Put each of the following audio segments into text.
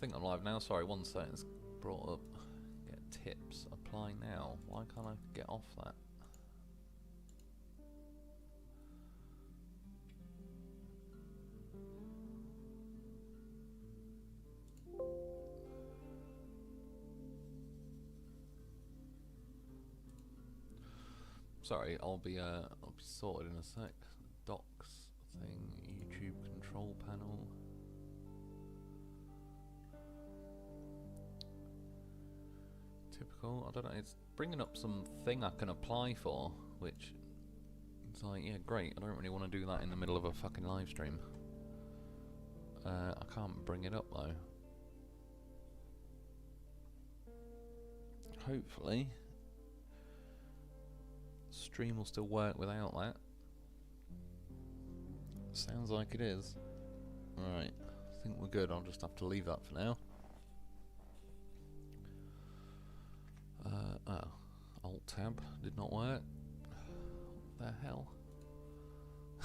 think I'm live now. Sorry, one second. It's brought up. Get tips. Apply now. Why can't I get off that? Sorry, I'll be sorted in a sec. Docs thing, YouTube control panel. Typical. I don't know. It's bringing up some thing I can apply for, which it's like, yeah, great. I don't really want to do that in the middle of a fucking live stream. I can't bring it up though. Hopefully, stream will still work without that. Sounds like it is. Right, I think we're good. I'll just have to leave that for now. Oh, Alt tab did not work. What the hell?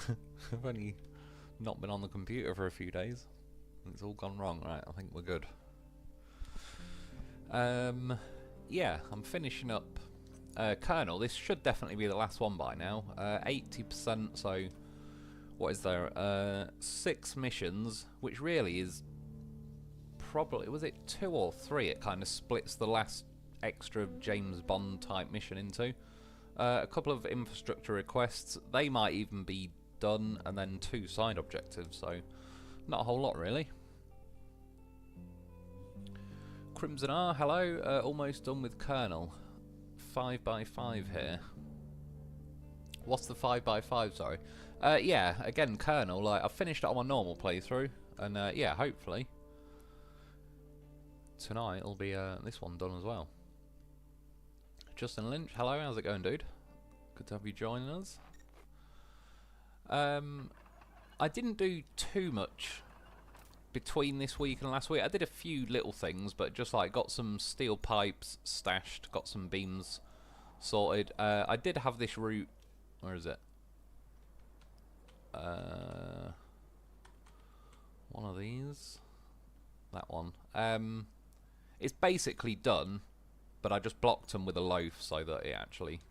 I've only not been on the computer for a few days. It's all gone wrong. Right, I think we're good. Yeah, I'm finishing up Kernel. This should definitely be the last one by now. 80%, so what is there? 6 missions, which really is probably, was it 2 or 3? It kind of splits the last extra James Bond type mission into. A couple of infrastructure requests, they might even be done, and then 2 side objectives, so not a whole lot really. Crimson R, hello, almost done with Kernel. 5x5 here. What's the 5x5, sorry? Yeah, again, Kernel, like, I've finished it on my normal playthrough, and yeah, hopefully tonight will be this one done as well. Justin Lynch, hello, how's it going, dude? Good to have you joining us. I didn't do too much between this week and last week. I did a few little things, but just like got some steel pipes stashed, got some beams sorted. I did have this route. Where is it? One of these. That one. It's basically done, but I just blocked them with a loaf so that it actually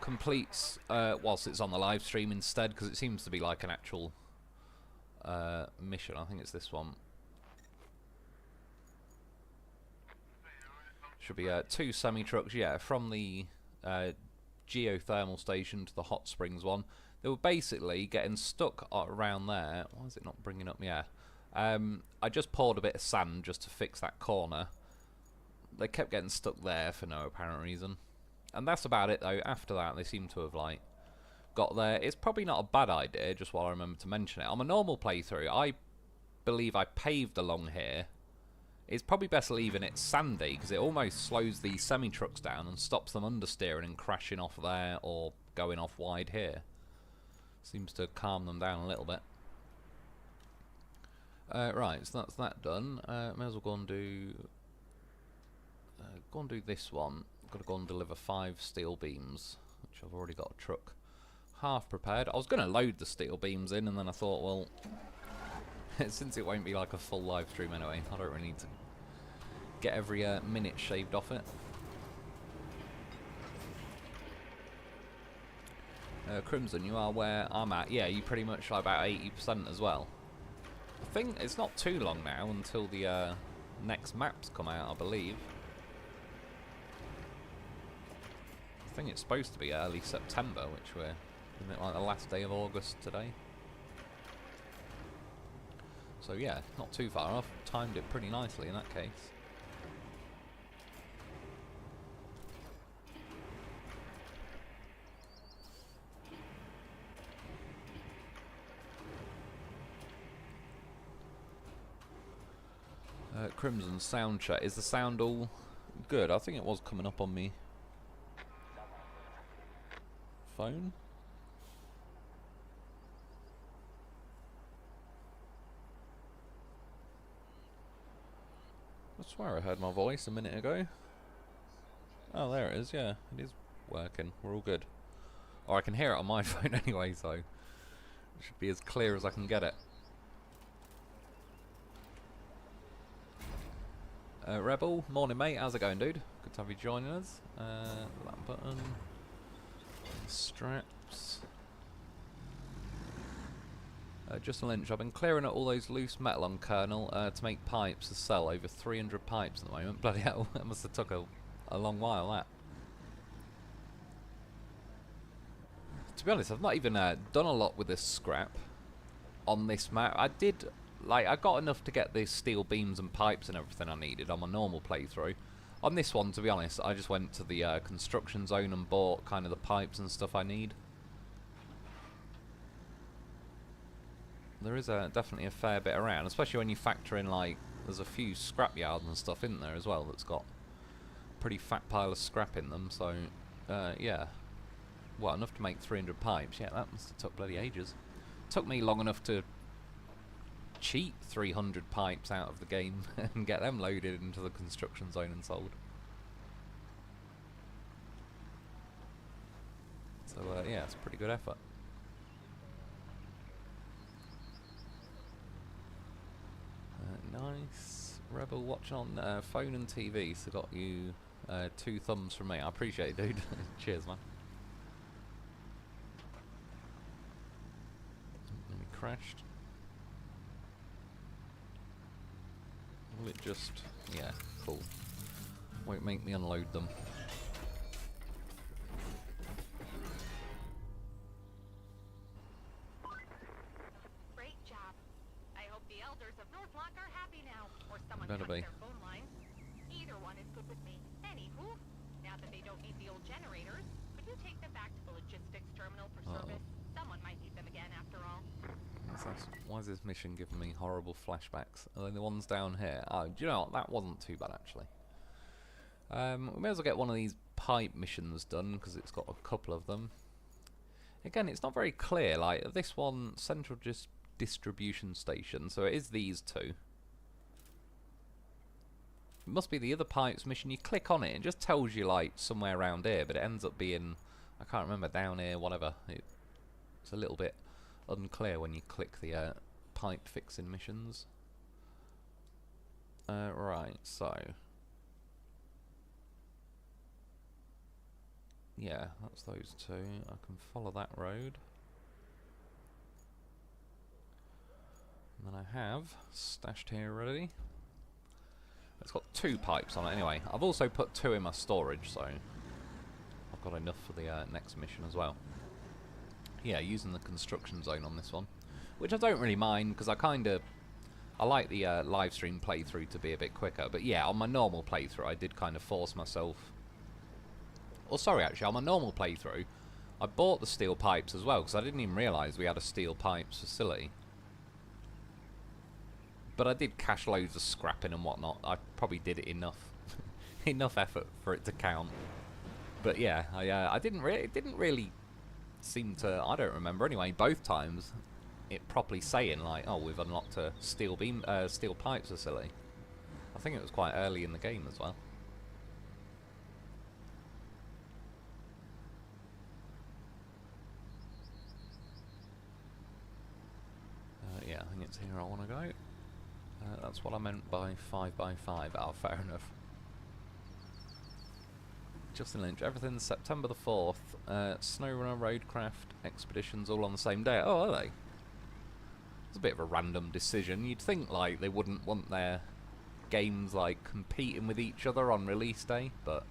completes whilst it's on the live stream instead, because it seems to be like an actual mission. I think it's this one. Should be 2 semi-trucks, yeah, from the geothermal station to the hot springs one. They were basically getting stuck around there. Why is it not bringing up? Yeah. I just poured a bit of sand just to fix that corner. They kept getting stuck there for no apparent reason. And that's about it though. After that they seem to have like got there. It's probably not a bad idea, just while I remember to mention it. On a normal playthrough, I believe I paved along here. It's probably best leaving it sandy, because it almost slows the semi-trucks down and stops them understeering and crashing off there or going off wide here. Seems to calm them down a little bit. Right, so that's that done. May as well go and do this one. Got to go and deliver 5 steel beams, which I've already got a truck half prepared. I was going to load the steel beams in, and then I thought, well, since it won't be like a full live stream anyway, I don't really need to get every minute shaved off it. Crimson, you are where I'm at. Yeah, you pretty much like about 80% as well. I think it's not too long now until the next maps come out, I believe. I think it's supposed to be early September, which we're, isn't it like the last day of August today? So yeah, not too far off. Timed it pretty nicely in that case. Crimson sound check. Is the sound all good? I think it was coming up on me phone. I swear I heard my voice a minute ago. Oh, there it is, yeah. It is working. We're all good. Or I can hear it on my phone anyway, so it should be as clear as I can get it. Rebel, morning mate, how's it going, dude? Good to have you joining us. That button, straps. Justin Lynch, I've been clearing out all those loose metal on Kernel to make pipes to sell. Over 300 pipes at the moment. Bloody hell, that must have took a long while, that. To be honest, I've not even done a lot with this scrap on this map. I got enough to get the steel beams and pipes and everything I needed on my normal playthrough. On this one, to be honest, I just went to the construction zone and bought kind of the pipes and stuff I need. There is definitely a fair bit around, especially when you factor in, like, there's a few scrap yards and stuff in there as well that's got a pretty fat pile of scrap in them, so, yeah. Well, enough to make 300 pipes. Yeah, that must have took bloody ages. Took me long enough to cheat 300 pipes out of the game and get them loaded into the construction zone and sold. So, yeah, it's a pretty good effort. Nice. Rebel watching on phone and TV, so got you 2 thumbs from me. I appreciate it, dude. Cheers, man. Crashed. Will it just... yeah, cool. Won't make me unload them. Great job. I hope the elders of Northlock are happy now, or someone Better cuts be. their phone line. Either one is good with me. Anywho, now that they don't need the old generators, could you take them back to the logistics terminal for service? Someone might need them again after all. Why is this mission giving me horrible flashbacks? Are they the ones down here? Oh, do you know what? That wasn't too bad, actually. We may as well get one of these pipe missions done, because it's got a couple of them. Again, it's not very clear. Like, this one, central distribution station, so it is these 2. It must be the other pipes mission. You click on it, it just tells you, like, somewhere around here, but it ends up being, I can't remember, down here, whatever. It's a little bit unclear when you click the pipe fixing missions. Right, so yeah, that's those 2. I can follow that road. And then I have stashed here already. It's got 2 pipes on it anyway. I've also put 2 in my storage, so I've got enough for the next mission as well. Yeah, using the construction zone on this one, which I don't really mind, because I like the live stream playthrough to be a bit quicker. But yeah, on my normal playthrough, I did kind of force myself. Or sorry, actually, on my normal playthrough, I bought the steel pipes as well, because I didn't even realise we had a steel pipes facility. But I did cache loads of scrapping and whatnot. I probably did it enough, enough effort for it to count. But yeah, it didn't really seem to, I don't remember anyway, both times it properly saying, like, oh, we've unlocked a steel pipes facility. I think it was quite early in the game as well. Yeah, I think it's here I want to go. That's what I meant by 5x5. Oh, fair enough. Justin Lynch, everything's September the 4th. SnowRunner, Roadcraft, expeditions all on the same day. Oh, are they? It's a bit of a random decision. You'd think, like, they wouldn't want their games, like, competing with each other on release day, but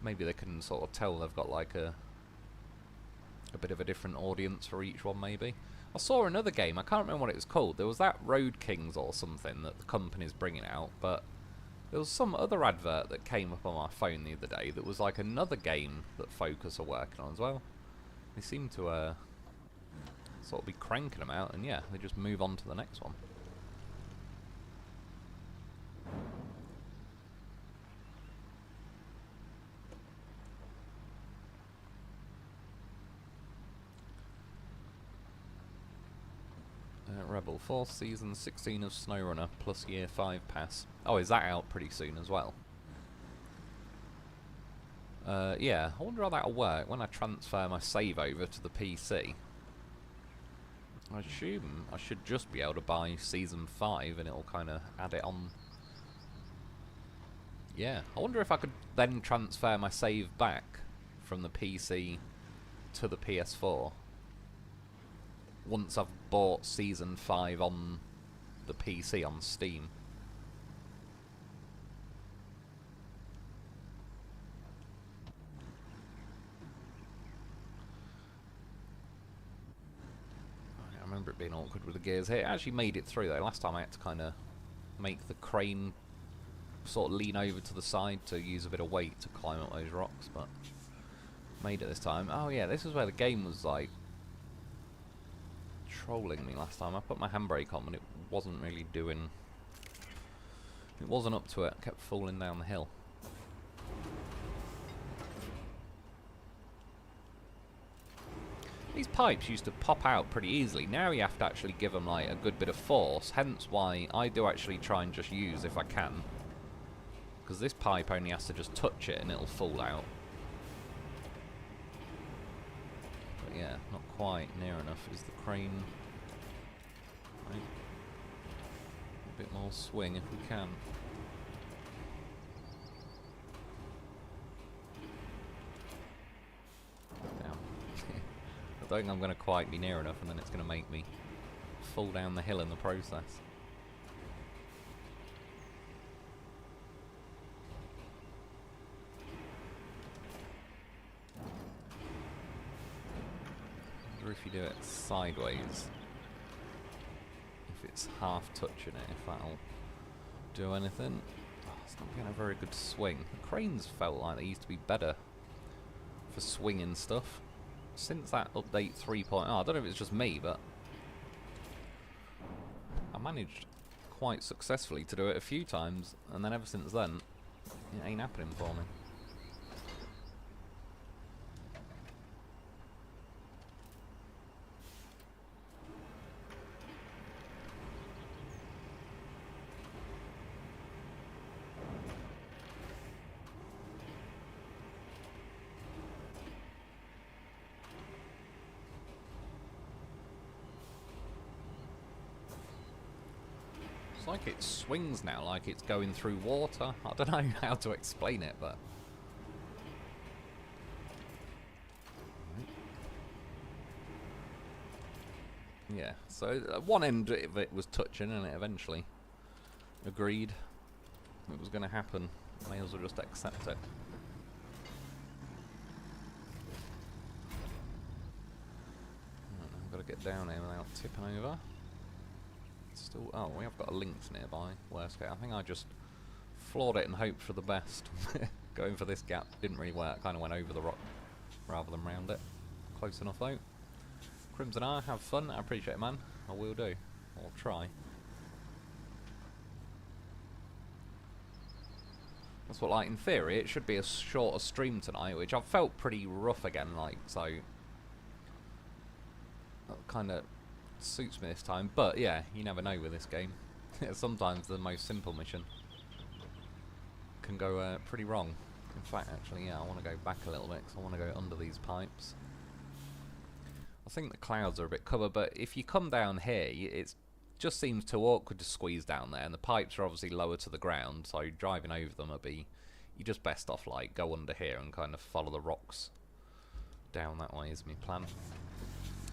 maybe they can sort of tell they've got, like, a bit of a different audience for each one, maybe. I saw another game, I can't remember what it was called. There was that Road Kings or something that the company's bringing out, but there was some other advert that came up on my phone the other day that was like another game that Focus are working on as well. They seem to sort of be cranking them out, and yeah, they just move on to the next one. Rebel, 4th season, 16 of SnowRunner, plus Year 5 pass. Oh, is that out pretty soon as well? Yeah, I wonder how that'll work when I transfer my save over to the PC. I assume I should just be able to buy Season 5 and it'll kind of add it on Yeah, I wonder if I could then transfer my save back from the PC to the PS4 once I've bought Season 5 on the PC on Steam. I remember it being awkward with the gears here. It actually made it through though. Last time I had to kind of make the crane sort of lean over to the side to use a bit of weight to climb up those rocks, but made it this time. Oh yeah, this is where the game was like trolling me last time. I put my handbrake on and it wasn't really doing... It wasn't up to it. I kept falling down the hill. These pipes used to pop out pretty easily. Now you have to actually give them like a good bit of force, hence why I do actually try and just use if I can. Because this pipe only has to just touch it and it'll fall out. But yeah, not quite near enough. Is the crane... Right. A bit more swing if we can. Down. I don't think I'm going to quite be near enough and then it's going to make me fall down the hill in the process. If you do it sideways, if it's half touching it, if that'll do anything. Oh, it's not getting a very good swing. The cranes felt like they used to be better for swinging stuff. Since that update 3.0, I don't know if it's just me, but I managed quite successfully to do it a few times, and then ever since then, it ain't happening for me. Like it swings now, like it's going through water. I don't know how to explain it, but yeah. So one end of it was touching, and it eventually agreed it was going to happen. May as well just accept it. I've got to get down here without tipping over. Still, oh, we have got a lynx nearby. Worst case, I think I just floored it and hoped for the best. Going for this gap didn't really work. Kind of went over the rock rather than round it. Close enough though. Crimson R, have fun. I appreciate it, man. I will do. I'll try. That's what, like, in theory, it should be a shorter stream tonight, which I've felt pretty rough again, like, so that kind of suits me this time. But yeah, you never know with this game. Sometimes the most simple mission can go pretty wrong. In fact, actually, yeah, I want to go back a little bit because I want to go under these pipes. I think the clouds are a bit covered, but if you come down here, it just seems too awkward to squeeze down there, and the pipes are obviously lower to the ground, so driving over them would be... You're just best off, like, go under here and kind of follow the rocks down that way is my plan.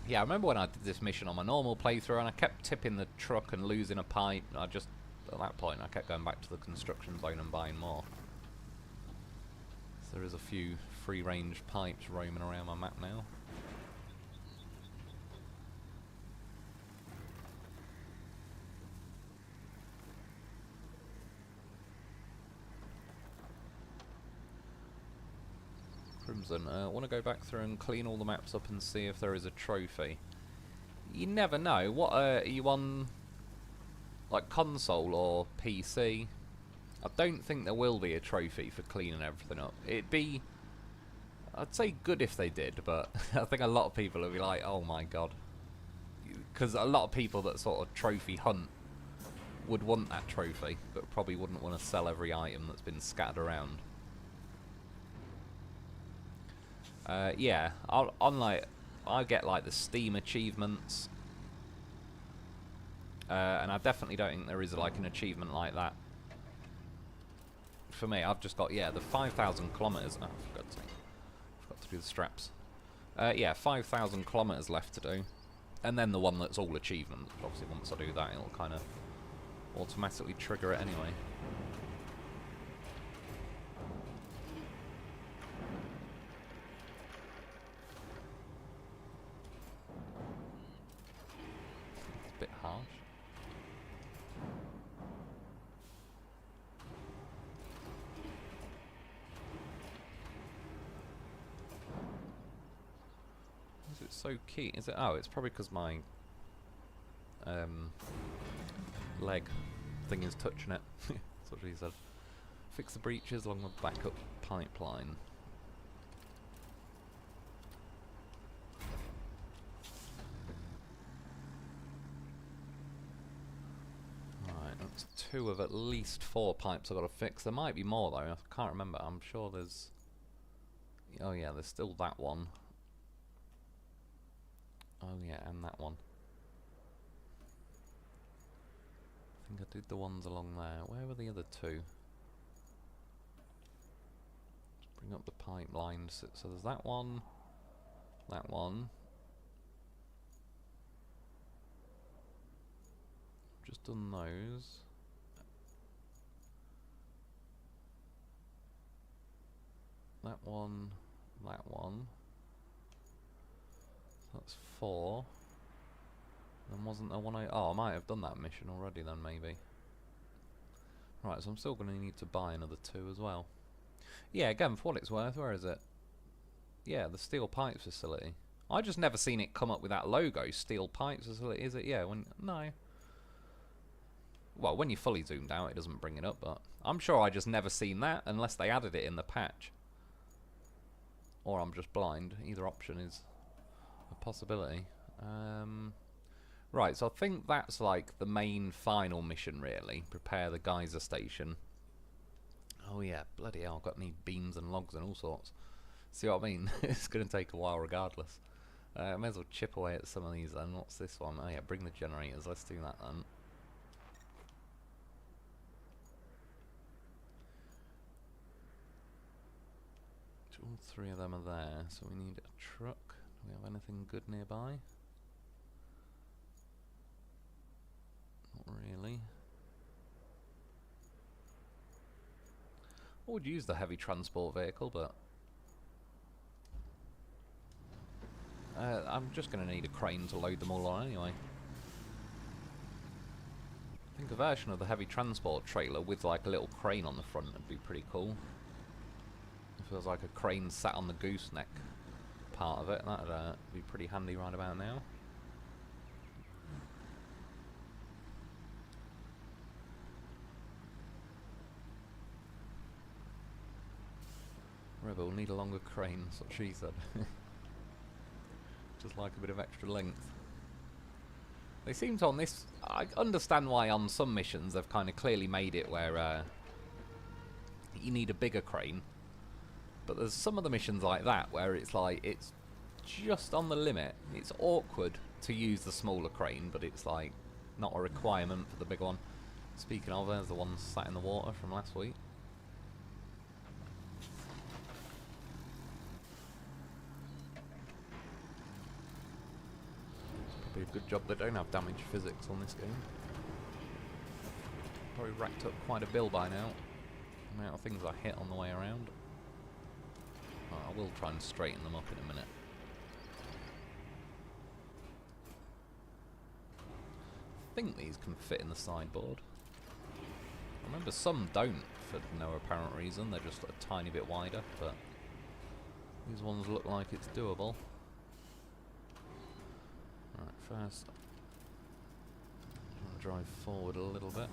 Yeah, I remember when I did this mission on my normal playthrough and I kept tipping the truck and losing a pipe. I just, at that point, I kept going back to the construction zone and buying more. So there is a few free-range pipes roaming around my map now. Crimson, I want to go back through and clean all the maps up and see if there is a trophy. You never know. What are you on, like, console or PC? I don't think there will be a trophy for cleaning everything up. It'd be, I'd say good if they did, but I think a lot of people will be like, oh my god. Because a lot of people that sort of trophy hunt would want that trophy, but probably wouldn't want to sell every item that's been scattered around. Yeah, I get like the Steam achievements, and I definitely don't think there is like an achievement like that for me. I've just got, yeah, the 5,000 kilometers. Oh, for God's sake. Forgot to do the straps. Yeah, 5,000 kilometers left to do. And then the one that's all achievements. Obviously, once I do that, it'll kind of automatically trigger it anyway. It's a bit harsh. Is it so key? Is it? Oh, it's probably because my leg thing is touching it. That's what she said. Fix the breaches along the backup pipeline. Alright, that's 2 of at least 4 pipes I've got to fix. There might be more though, I can't remember. I'm sure there's... Oh yeah, there's still that one. Oh yeah, and that one. I think I did the ones along there. Where were the other 2? Let's bring up the pipeline. So there's that one. That one. Just done those. That one. That one. That's 4. Then wasn't there one oh, I might have done that mission already then, maybe. Right, so I'm still going to need to buy another 2 as well. Yeah, again, for what it's worth, where is it? Yeah, the Steel Pipes Facility. I just never seen it come up with that logo, Steel Pipes Facility, is it? Yeah, when... No. Well, when you fully zoomed out, it doesn't bring it up, but... I'm sure I just never seen that, unless they added it in the patch. Or I'm just blind. Either option is a possibility. Right, so I think that's like the main final mission, really. Prepare the geyser station. Oh yeah, bloody hell, I've got need beams and logs and all sorts. See what I mean? It's going to take a while regardless. I may as well chip away at some of these then. What's this one? Oh yeah, bring the generators. Let's do that then. All 3 of them are there, so we need a truck. Do we have anything good nearby? Not really. I would use the heavy transport vehicle, but I'm just going to need a crane to load them all on anyway. I think a version of the heavy transport trailer with like a little crane on the front would be pretty cool. It feels like a crane sat on the gooseneck part of it. That'd be pretty handy right about now. Rebel, need a longer crane, that's what she said. Just like a bit of extra length. They seem to on this... I understand why on some missions they've kind of clearly made it where you need a bigger crane. But there's some of the missions like that where it's like, it's just on the limit. It's awkward to use the smaller crane, but it's like not a requirement for the big one. Speaking of, there's the one sat in the water from last week. It's probably a good job they don't have damage physics on this game. Probably racked up quite a bill by now. The amount of things I hit on the way around. I will try and straighten them up in a minute. I think these can fit in the sideboard. I remember some don't for no apparent reason, they're just a tiny bit wider, but these ones look like it's doable. Right, first I'm going to drive forward a little bit.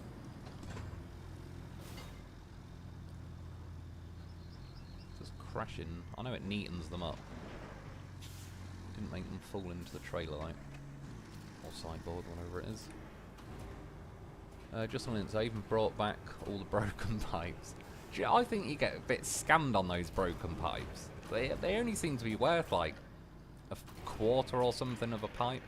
Crashing. I know it neatens them up. Didn't make them fall into the trailer though. Or sideboard, whatever it is. Just on it, I even brought back all the broken pipes. I think you get a bit scammed on those broken pipes. They only seem to be worth like a quarter or something of a pipe.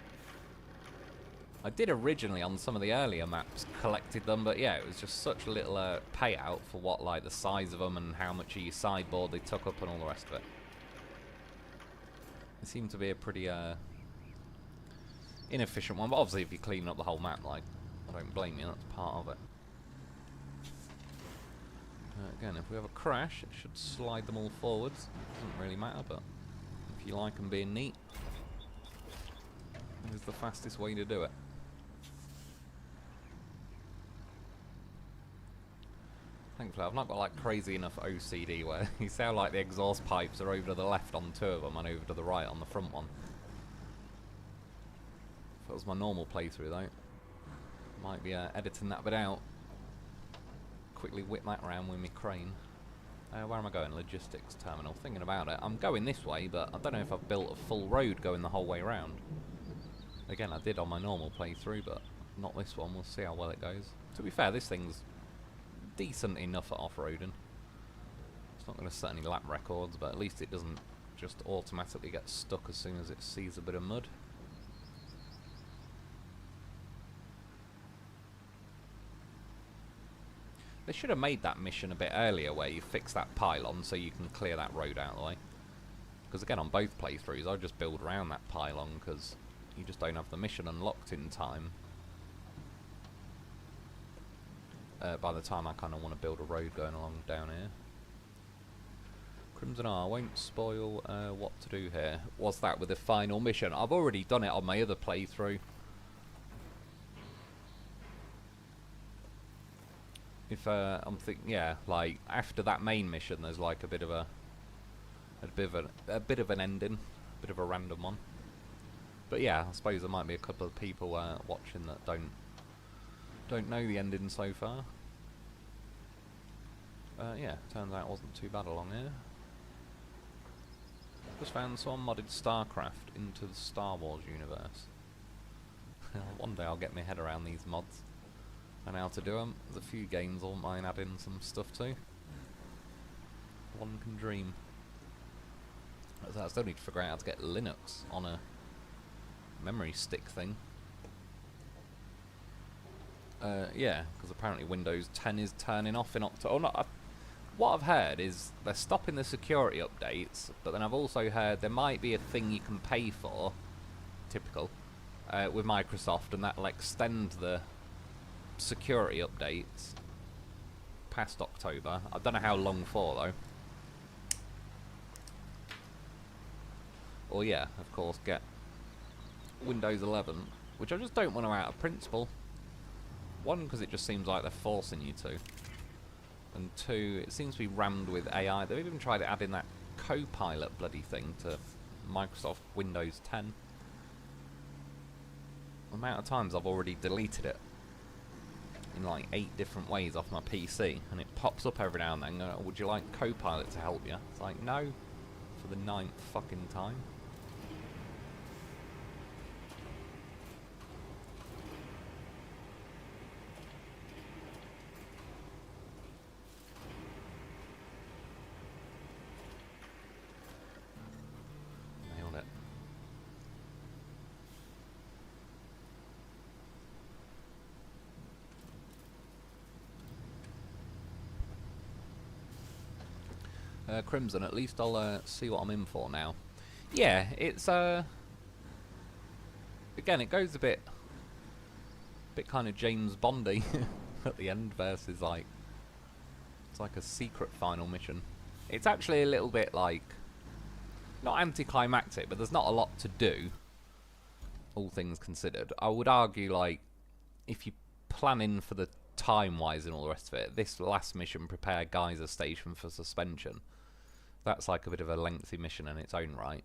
I did originally on some of the earlier maps, collected them, but yeah, it was just such a little payout for what, like, the size of them and how much of your sideboard they took up and all the rest of it. It seemed to be a pretty inefficient one, but obviously if you're cleaning up the whole map, like, I don't blame you, that's part of it. Again, if we have a crash, it should slide them all forwards. Doesn't really matter, but if you like them being neat, it is the fastest way to do it. Thankfully, I've not got like crazy enough OCD where you sound like the exhaust pipes are over to the left on two of them and over to the right on the front one. If it was my normal playthrough though, might be editing that bit out. Quickly whip that round with my crane. Where am I going? Logistics terminal. Thinking about it, I'm going this way, but I don't know if I've built a full road going the whole way around. Again, I did on my normal playthrough, but not this one. We'll see how well it goes. To be fair, this thing's decent enough at off-roading. It's not going to set any lap records, but at least it doesn't just automatically get stuck as soon as it sees a bit of mud. They should have made that mission a bit earlier where you fix that pylon so you can clear that road out of the way. Because again, on both playthroughs, I just build around that pylon because you just don't have the mission unlocked in time. By the time I kind of want to build a road going along down here. Crimson R won't spoil what to do here. What's that with the final mission? I've already done it on my other playthrough. If I'm thinking, yeah, like after that main mission, there's like a bit of an ending, a bit of a random one. But yeah, I suppose there might be a couple of people watching that don't know the ending so far. Yeah, turns out it wasn't too bad along here. Just found someone modded StarCraft into the Star Wars universe. One day I'll get my head around these mods and how to do them. There's a few games I won't mind adding some stuff to. One can dream. I still need to figure out how to get Linux on a memory stick thing. Yeah, because apparently Windows 10 is turning off in October. Oh, no, what I've heard is they're stopping the security updates, but then I've also heard there might be a thing you can pay for, typical, with Microsoft, and that'll extend the security updates past October. I don't know how long for, though. Or yeah, of course, get Windows 11, which I just don't want to out of principle. One, because it just seems like they're forcing you to. And two, it seems to be rammed with AI. They've even tried adding that Copilot bloody thing to Microsoft Windows 10. The amount of times I've already deleted it in like 8 different ways off my PC, and it pops up every now and then going, would you like Copilot to help you? It's like, no, for the 9th fucking time. Nailed it. Crimson, at least I'll see what I'm in for now. Yeah, it's again, it goes a bit kind of James Bondy at the end versus like, it's like a secret final mission. It's actually a little bit like, not anticlimactic, but there's not a lot to do, all things considered. I would argue, like, if you're planning for the time-wise and all the rest of it, this last mission, prepare geyser station for suspension, that's like a bit of a lengthy mission in its own right.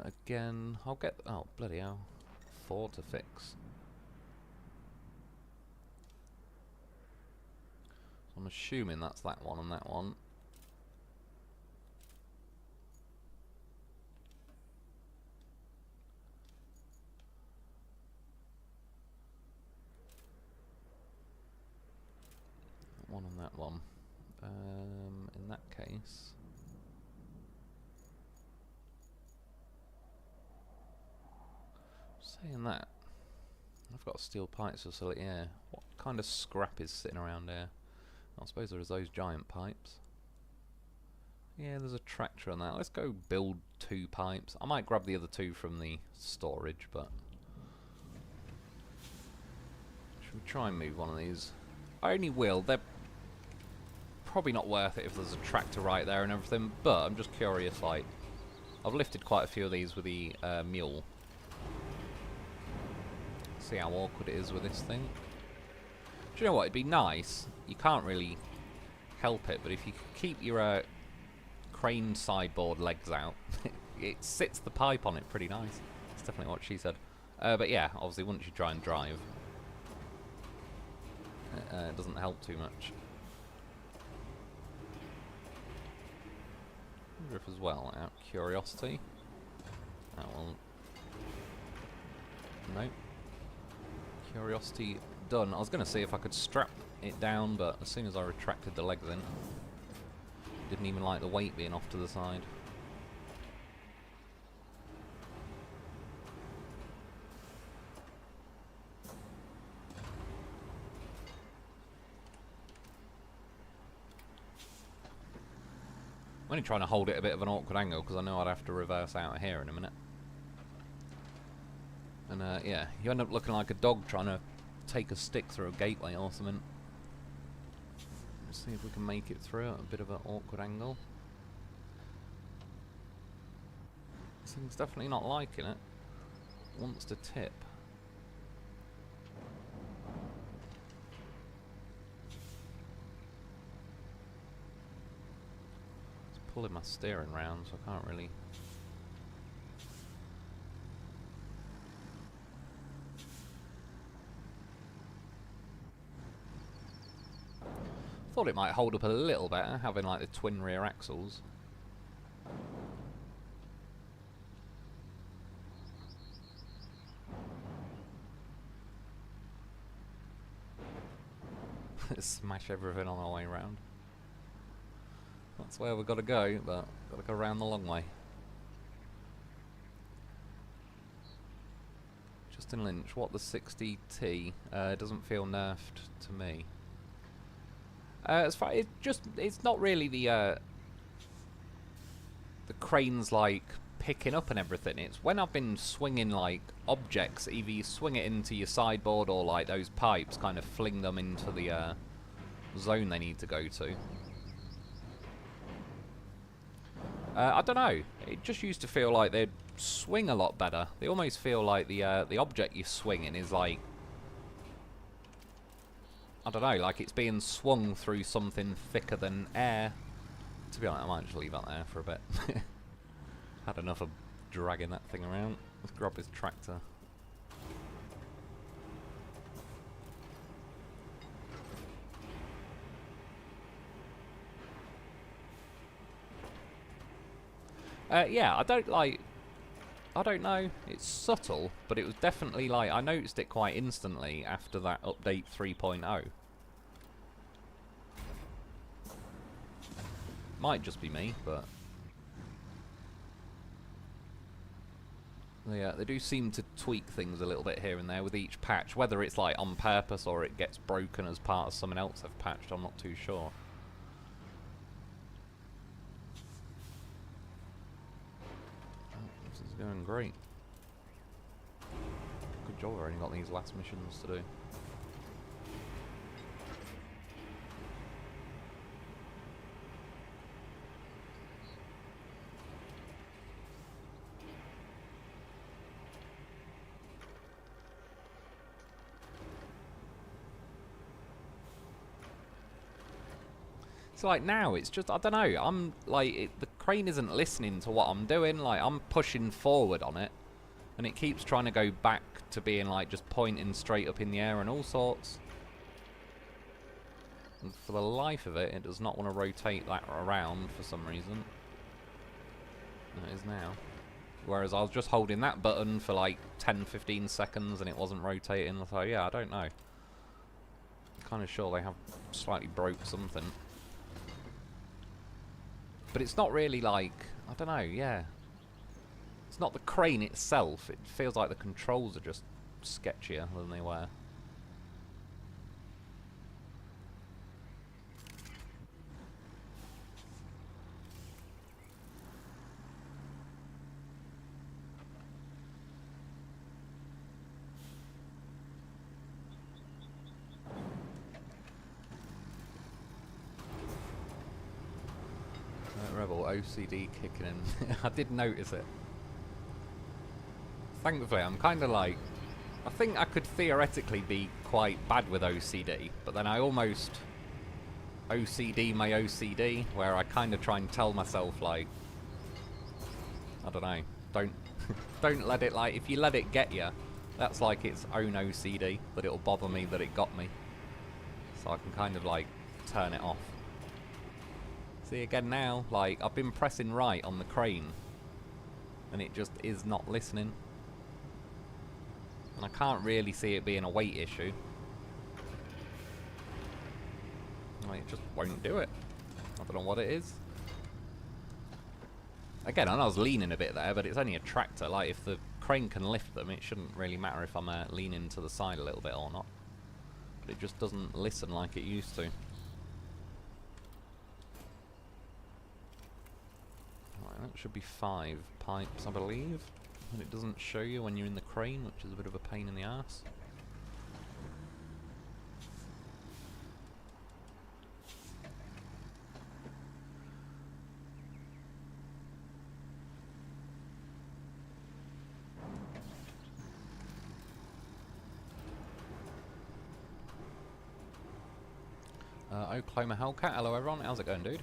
Again, I'll get... oh, bloody hell. 4 to fix. So I'm assuming that's that one and that one. That one and that one. In that case... Saying that, I've got a steel pipes facility here. What kind of scrap is sitting around here? I suppose there's those giant pipes. Yeah, there's a tractor on that. Let's go build 2 pipes. I might grab the other 2 from the storage, but should we try and move one of these? I only will. They're probably not worth it if there's a tractor right there and everything, but I'm just curious, like, I've lifted quite a few of these with the mule. See how awkward it is with this thing. Do you know what? It'd be nice. You can't really help it, but if you could keep your crane sideboard legs out, it sits the pipe on it pretty nice. That's definitely what she said. But yeah, obviously once you try and drive, it doesn't help too much. I wonder if as well, out of curiosity. Oh well. Nope. Curiosity done. I was going to see if I could strap it down, but as soon as I retracted the legs in, didn't even like the weight being off to the side. I'm only trying to hold it a bit of an awkward angle because I know I'd have to reverse out of here in a minute. And yeah, you end up looking like a dog trying to take a stick through a gateway or something. Let's see if we can make it through at a bit of an awkward angle. This thing's definitely not liking it. Wants to tip. It's pulling my steering round, so I can't really... Thought it might hold up a little better, having like the twin rear axles. Smash everything on our way round. That's where we've got to go, but got to go around the long way. Justin Lynch, what the 60T? Doesn't feel nerfed to me. As far it's not really the cranes like picking up and everything. It's when I've been swinging like objects, either you swing it into your sideboard or like those pipes, kind of fling them into the zone they need to go to. I don't know. It just used to feel like they'd swing a lot better. They almost feel like the object you're swinging is like, I don't know, like it's being swung through something thicker than air. To be honest, I might just leave that there for a bit. Had enough of dragging that thing around. Let's grab his tractor. Yeah, I don't know, it's subtle, but it was definitely like, I noticed it quite instantly after that update 3.0. Might just be me, but they do seem to tweak things a little bit here and there with each patch. Whether it's like on purpose or it gets broken as part of something else they've patched, I'm not too sure. This is going great. Good job I've only got these last missions to do. So like now it's just, I don't know, I'm like, the crane isn't listening to what I'm doing, like I'm pushing forward on it and it keeps trying to go back to being like just pointing straight up in the air and all sorts. And for the life of it, it does not want to rotate that around for some reason. It is now. Whereas I was just holding that button for like 10-15 seconds and it wasn't rotating, so yeah, I don't know. I'm kind of sure they have slightly broke something. But it's not really like, I don't know, yeah. It's not the crane itself, it feels like the controls are just sketchier than they were. Rebel OCD kicking in. I did notice it. Thankfully, I'm kind of like... I think I could theoretically be quite bad with OCD, but then I almost OCD my OCD, where I kind of try and tell myself, like... I don't know. Don't, don't let it, like... If you let it get you, that's like its own OCD, that it'll bother me that it got me. So I can kind of, like, turn it off. See, again now, like, I've been pressing right on the crane, and it just is not listening. And I can't really see it being a weight issue. Like, it just won't do it. I don't know what it is. Again, I know I was leaning a bit there, but it's only a tractor. Like, if the crane can lift them, it shouldn't really matter if I'm leaning to the side a little bit or not. But it just doesn't listen like it used to. That should be 5 pipes, I believe. And it doesn't show you when you're in the crane, which is a bit of a pain in the arse. Oklahoma Hellcat, hello everyone, how's it going, dude?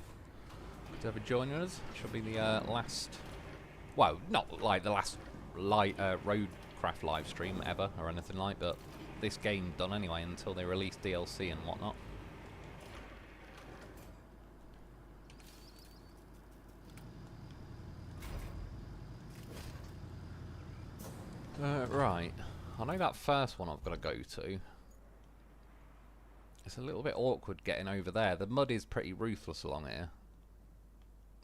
To have a joining us. Should be the last, well, not like the last Roadcraft live stream ever or anything like, but this game done anyway until they release DLC and whatnot. Right, I know that first one I've got to go to. It's a little bit awkward getting over there. The mud is pretty ruthless along here.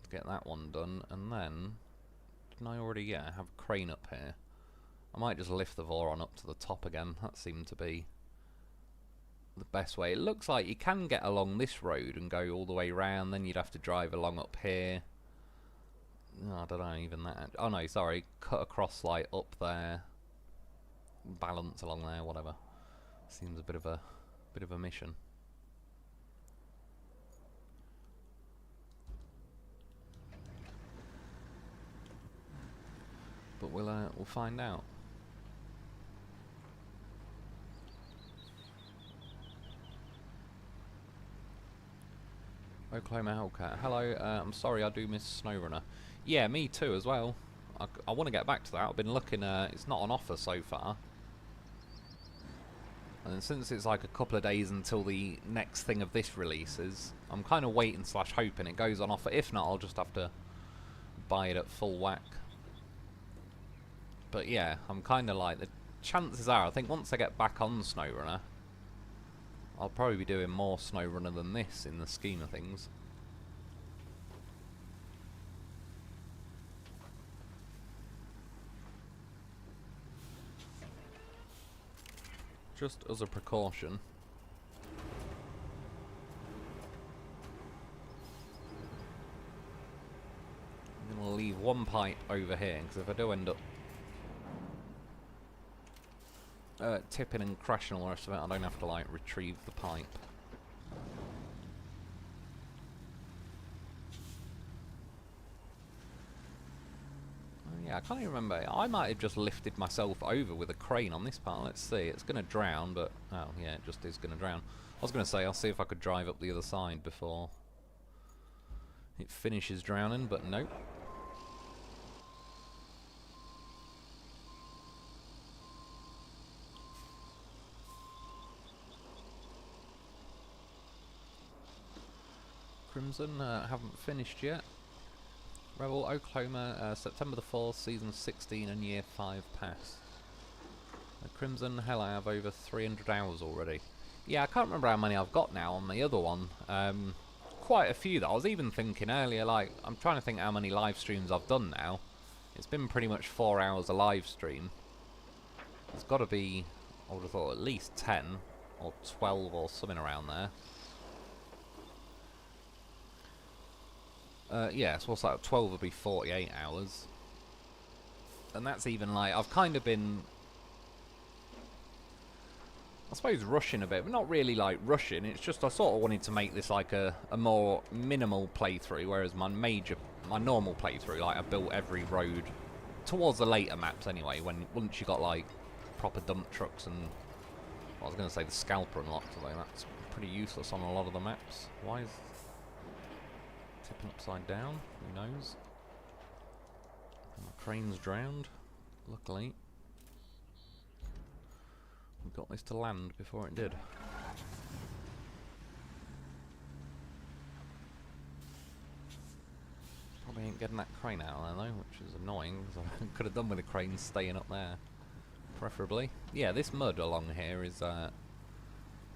Get that one done, and then didn't I already have a crane up here? I might just lift the Voron up to the top again. That seemed to be the best way. It looks like you can get along this road and go all the way round, then you'd have to drive along up here. No, I don't know, even that. Oh no, sorry, cut across like up there, balance along there, whatever. Seems a bit of a mission. But we'll find out. Oklahoma Hellcat. Hello, I'm sorry I do miss SnowRunner. Yeah, me too as well. I want to get back to that. I've been looking, it's not on offer so far. And since it's like a couple of days until the next thing of this releases, I'm kind of waiting / hoping it goes on offer. If not, I'll just have to buy it at full whack. But yeah, I'm kind of like, the chances are, I think once I get back on SnowRunner, I'll probably be doing more SnowRunner than this in the scheme of things. Just as a precaution. I'm going to leave one pipe over here, because if I do end up tipping and crashing all the rest of it, I don't have to like retrieve the pipe. Yeah, I can't even remember. I might have just lifted myself over with a crane on this part. Let's see. It's going to drown, but oh yeah, it just is going to drown. I was going to say I'll see if I could drive up the other side before it finishes drowning, but nope. Crimson, haven't finished yet. Rebel, Oklahoma, September the 4th, Season 16 and Year 5 pass. Crimson, hell, I have over 300 hours already. Yeah, I can't remember how many I've got now on the other one. Quite a few, though. I was even thinking earlier, like, I'm trying to think how many live streams I've done now It's been pretty much 4 hours of live stream. There's got to be, I would have thought, at least 10 or 12 or something around there. Yeah, so what's that? 12 would be 48 hours. And that's even like, I've kind of been, I suppose, rushing a bit, but not really like rushing. It's just I sort of wanted to make this like a more minimal playthrough, whereas my normal playthrough, like I built every road towards the later maps anyway, once you got like proper dump trucks and, I was going to say the scalper unlocked, although that's pretty useless on a lot of the maps. Why is tipping upside down? Who knows? And the crane's drowned, luckily. We got this to land before it did. Probably ain't getting that crane out there though, which is annoying, because I could have done with the crane staying up there. Preferably. Yeah, this mud along here is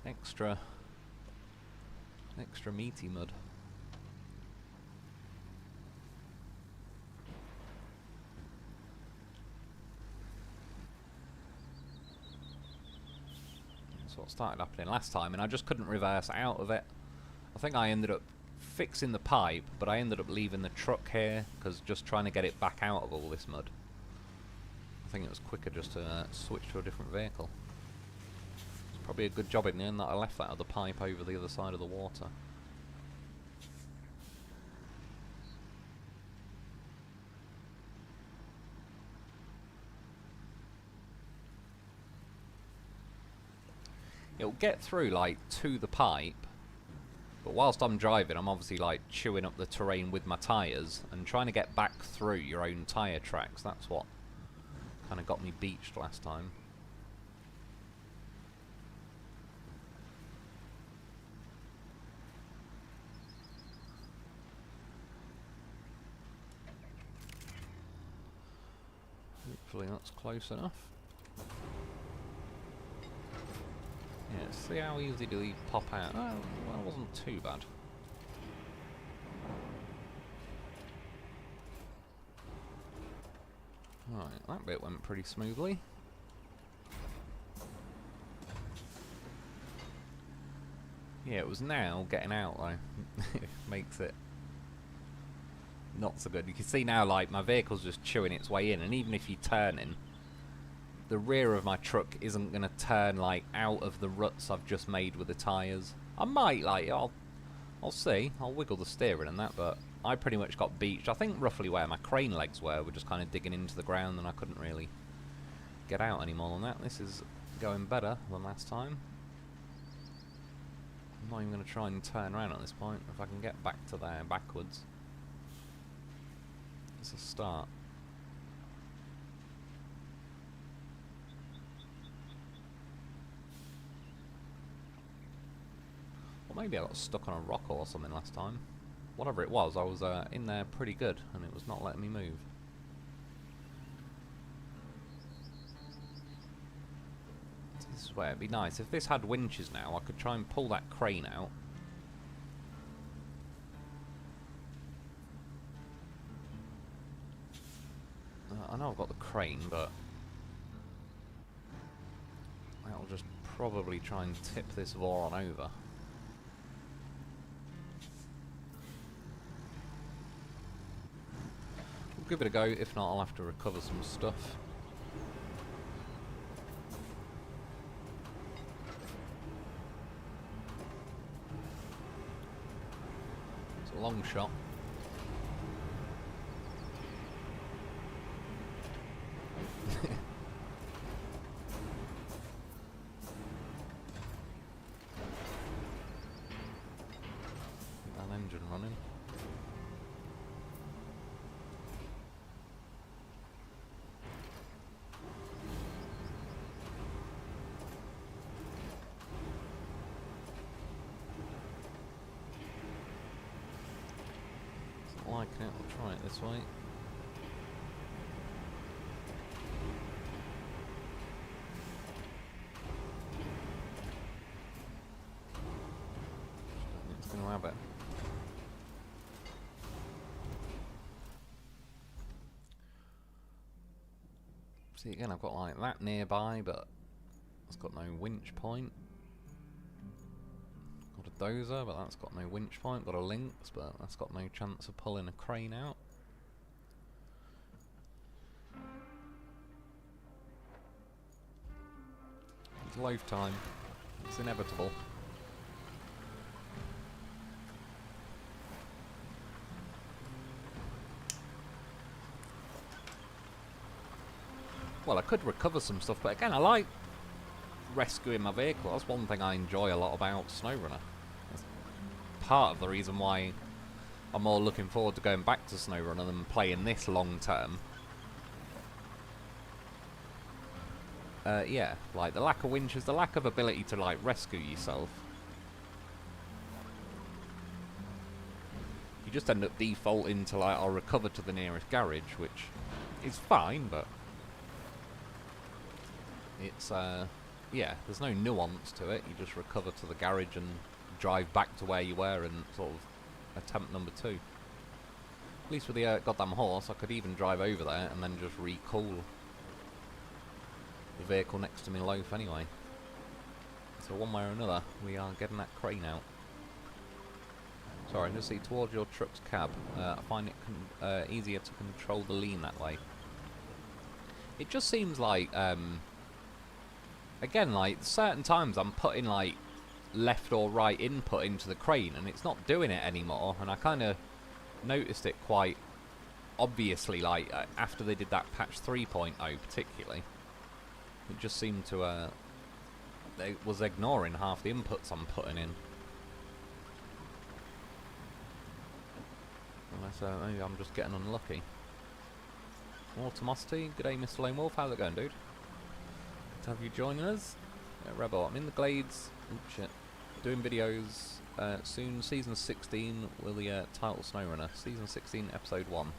extra meaty mud. That's what started happening last time, and I just couldn't reverse out of it. I think I ended up fixing the pipe, but I ended up leaving the truck here, because just trying to get it back out of all this mud. I think it was quicker just to switch to a different vehicle. It's probably a good job in the end that I left that other pipe over the other side of the water. It'll get through like to the pipe, but whilst I'm driving I'm obviously like chewing up the terrain with my tyres and trying to get back through your own tyre tracks. That's what kind of got me beached last time. Hopefully that's close enough. Yeah, see how easy do they pop out? Oh, well, it wasn't too bad. Right, that bit went pretty smoothly. Yeah, it was now getting out though. Makes it not so good. You can see now, like, my vehicle's just chewing its way in, and even if you're turning, the rear of my truck isn't going to turn, like, out of the ruts I've just made with the tyres. I might, like, I'll see. I'll wiggle the steering and that, but I pretty much got beached. I think roughly where my crane legs were just kind of digging into the ground, and I couldn't really get out any more than that. This is going better than last time. I'm not even going to try and turn around at this point. If I can get back to there backwards, it's a start. Well, maybe I got stuck on a rock or something last time. Whatever it was, I was in there pretty good, and it was not letting me move. This is where it'd be nice. If this had winches now, I could try and pull that crane out. I know I've got the crane, but I'll just probably try and tip this Voron over. We'll give it a go. If not, I'll have to recover some stuff. It's a long shot. That engine running. Liking it, we'll try it this way. It's going to have it. See, again, I've got like that nearby, but it's got no winch point. Got a dozer, but that's got no winch point. Got a lynx, but that's got no chance of pulling a crane out. It's loaf time. It's inevitable. Well, I could recover some stuff, but again, I like rescuing my vehicle. That's one thing I enjoy a lot about SnowRunner. That's part of the reason why I'm more looking forward to going back to SnowRunner than playing this long term. Yeah, like the lack of winches, the lack of ability to like rescue yourself. You just end up defaulting to like, I'll recover to the nearest garage, which is fine, but it's yeah, there's no nuance to it. You just recover to the garage and drive back to where you were and sort of attempt number 2. At least with the goddamn horse, I could even drive over there and then just recall the vehicle next to me loaf anyway. So one way or another, we are getting that crane out. Sorry, just see towards your truck's cab. I find it easier to control the lean that way. It just seems like, again, like certain times I'm putting like left or right input into the crane and it's not doing it anymore, and I kind of noticed it quite obviously like after they did that patch 3.0 particularly. It just seemed to they was ignoring half the inputs I'm putting in. Unless maybe I'm just getting unlucky. Automosity, good day Mr. Lone Wolf, how's it going, dude? Good to have you joining us. Yeah, Rebel, I'm in the Glades. Oops, shit. Doing videos soon. Season 16 will the title SnowRunner. Season 16, episode 1.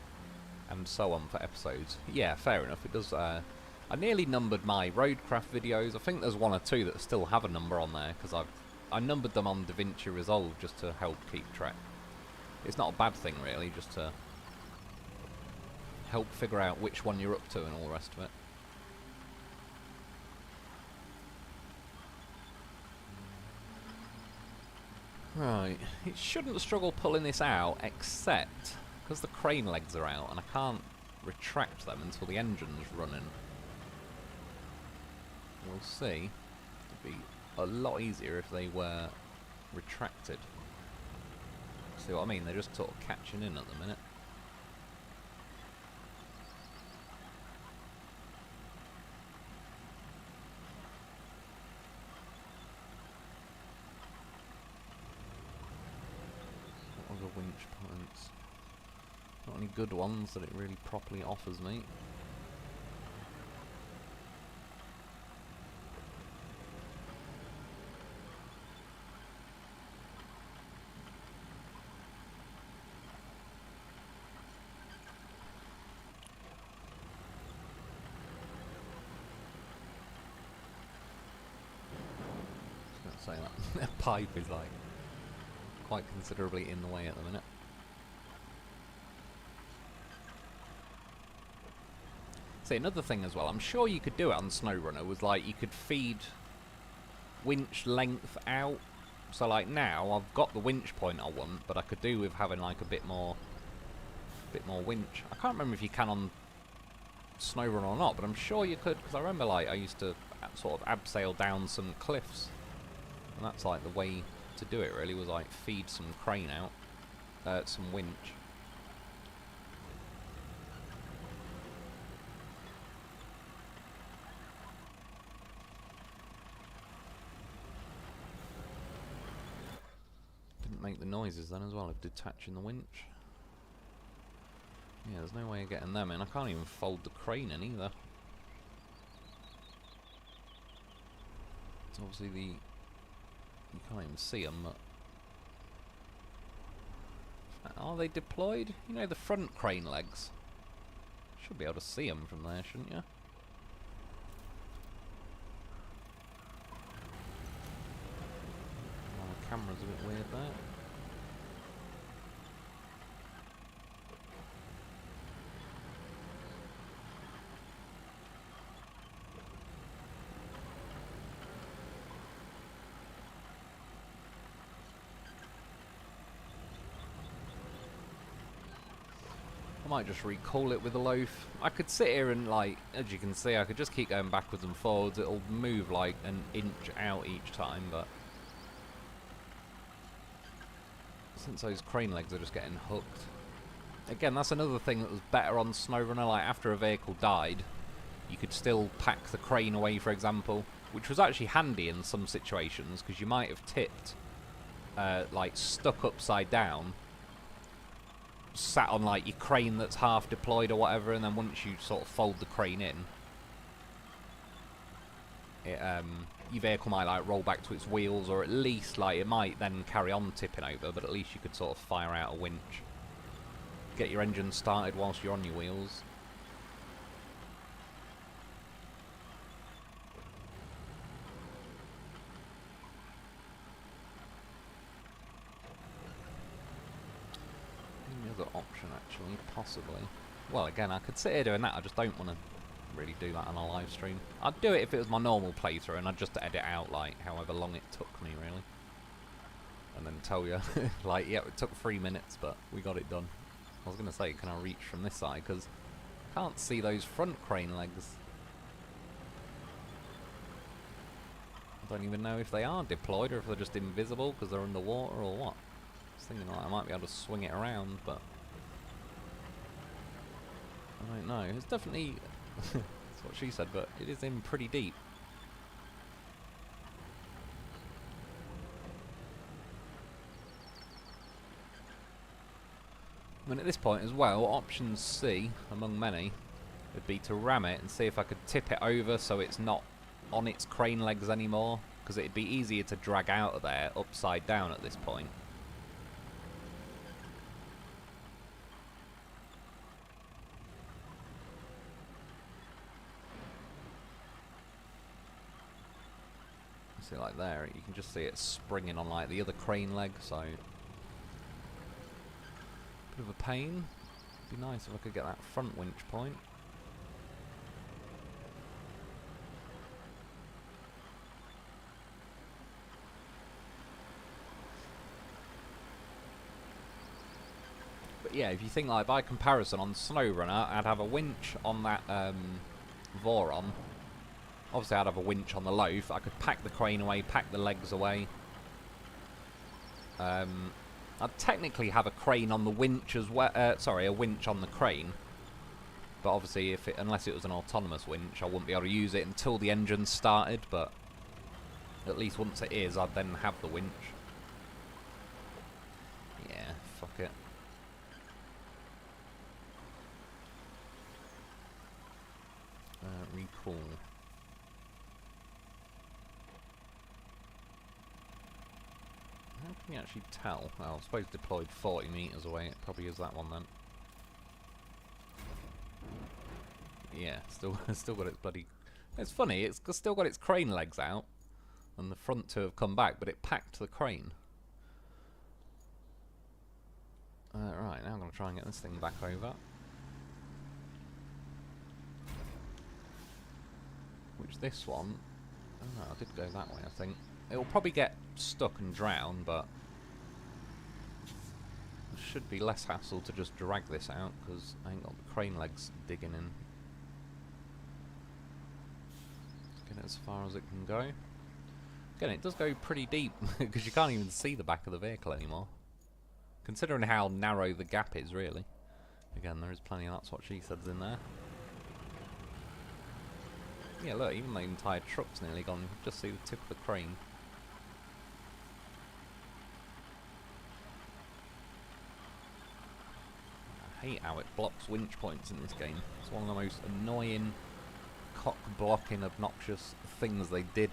And so on for episodes. Yeah, fair enough. It does. I nearly numbered my Roadcraft videos. I think there's 1 or 2 that still have a number on there because I numbered them on DaVinci Resolve just to help keep track. It's not a bad thing really, just to help figure out which one you're up to and all the rest of it. Right, it shouldn't struggle pulling this out except because the crane legs are out and I can't retract them until the engine's running. We'll see. It'd be a lot easier if they were retracted. See what I mean? They're just sort of catching in at the minute. What other winch points? Not any good ones that it really properly offers me. Say that. That pipe is like quite considerably in the way at the minute. See, another thing as well, I'm sure you could do it on SnowRunner, was like you could feed winch length out. So like now I've got the winch point I want, but I could do with having like a bit more winch. I can't remember if you can on SnowRunner or not, but I'm sure you could, because I remember like I used to sort of abseil down some cliffs. And that's like the way to do it really, was like feed some crane out, some winch. Didn't make the noises then as well of detaching the winch. Yeah, there's no way of getting them in. I can't even fold the crane in either. It's obviously the... You can't even see them, but... Are they deployed? You know the front crane legs? Should be able to see them from there, shouldn't you? Oh, the camera's a bit weird there. I might just recall it with a loaf. I could sit here and, like, as you can see, I could just keep going backwards and forwards. It'll move like an inch out each time, but since those crane legs are just getting hooked. Again, that's another thing that was better on SnowRunner. Like, after a vehicle died, you could still pack the crane away, for example, which was actually handy in some situations, because you might have tipped, like, stuck upside down, sat on, like, your crane that's half deployed or whatever, and then once you sort of fold the crane in, it, your vehicle might, like, roll back to its wheels, or at least, like, it might then carry on tipping over, but at least you could sort of fire out a winch. Get your engine started whilst you're on your wheels. Any other option, actually, possibly. Well, again, I could sit here doing that, I just don't want to really do that on a live stream. I'd do it if it was my normal playthrough, and I'd just edit out, like, however long it took me, really. And then tell you, like, yeah, it took 3 minutes, but we got it done. I was going to say, can I reach from this side? Because I can't see those front crane legs. I don't even know if they are deployed or if they're just invisible because they're underwater or what. I was thinking, like, I might be able to swing it around, but I don't know. It's definitely, that's what she said, but it is in pretty deep. I mean, at this point as well, option C, among many, would be to ram it and see if I could tip it over so it's not on its crane legs anymore, because it'd be easier to drag out of there upside down at this point. See, like there, you can just see it springing on, like, the other crane leg, so bit of a pain. It'd be nice if I could get that front winch point. But yeah, if you think, like, by comparison on SnowRunner, I'd have a winch on that Voron. Obviously I'd have a winch on the loaf. I could pack the crane away, pack the legs away. I'd technically have a crane on the winch as well. Sorry, a winch on the crane. But obviously, unless it was an autonomous winch, I wouldn't be able to use it until the engine started. But at least once it is, I'd then have the winch. Yeah, fuck it. Recall. How can you actually tell? Well, I suppose deployed 40 meters away. It probably is that one then. Yeah, still got its bloody. It's funny. It's still got its crane legs out, and the front two have come back, but it packed the crane. Right, now I'm gonna try and get this thing back over. Which this one? Oh no, I did go that way. I think it'll probably get stuck and drown, but it should be less hassle to just drag this out because I ain't got the crane legs digging in. Get it as far as it can go. Again, it does go pretty deep because you can't even see the back of the vehicle anymore, considering how narrow the gap is, really. Again, there is plenty of that's what she said's in there. Yeah, look, even the entire truck's nearly gone. You can just see the tip of the crane. I hate how it blocks winch points in this game. It's one of the most annoying, cock-blocking, obnoxious things they did.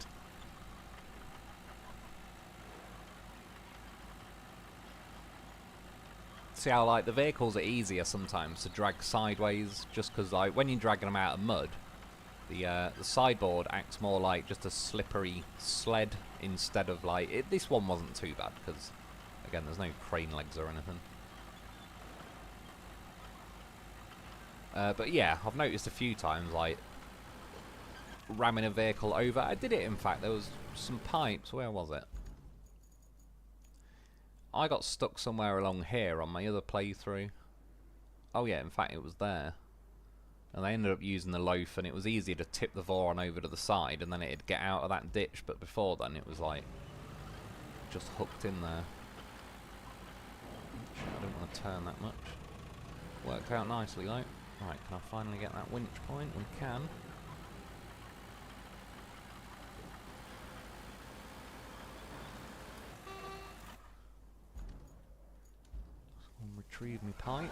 See how, like, the vehicles are easier sometimes to drag sideways, just because, like, when you're dragging them out of mud, the sideboard acts more like just a slippery sled instead of, like, this one wasn't too bad because, again, there's no crane legs or anything. But yeah, I've noticed a few times, like, ramming a vehicle over. I did it, in fact. There was some pipes. Where was it? I got stuck somewhere along here on my other playthrough. Oh yeah, in fact it was there. And they ended up using the loaf, and it was easier to tip the Voron over to the side, and then it'd get out of that ditch, but before then it was like, just hooked in there. I didn't want to turn that much. Worked out nicely though. Right, can I finally get that winch point? We can. Someone retrieve my pipe.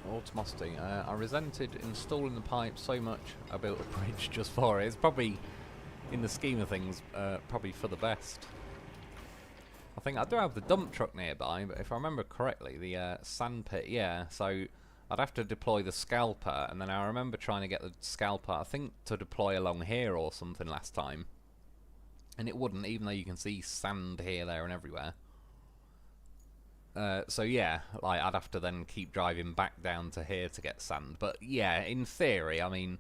Automaticity. I resented installing the pipe so much I built a bridge just for it. It's probably, in the scheme of things, probably for the best. I think I do have the dump truck nearby, but if I remember correctly, the sand pit, yeah, so I'd have to deploy the scalper, and then I remember trying to get the scalper, I think, to deploy along here or something last time. And it wouldn't, even though you can see sand here, there, and everywhere. So yeah, like I'd have to then keep driving back down to here to get sand. But yeah, in theory, I mean,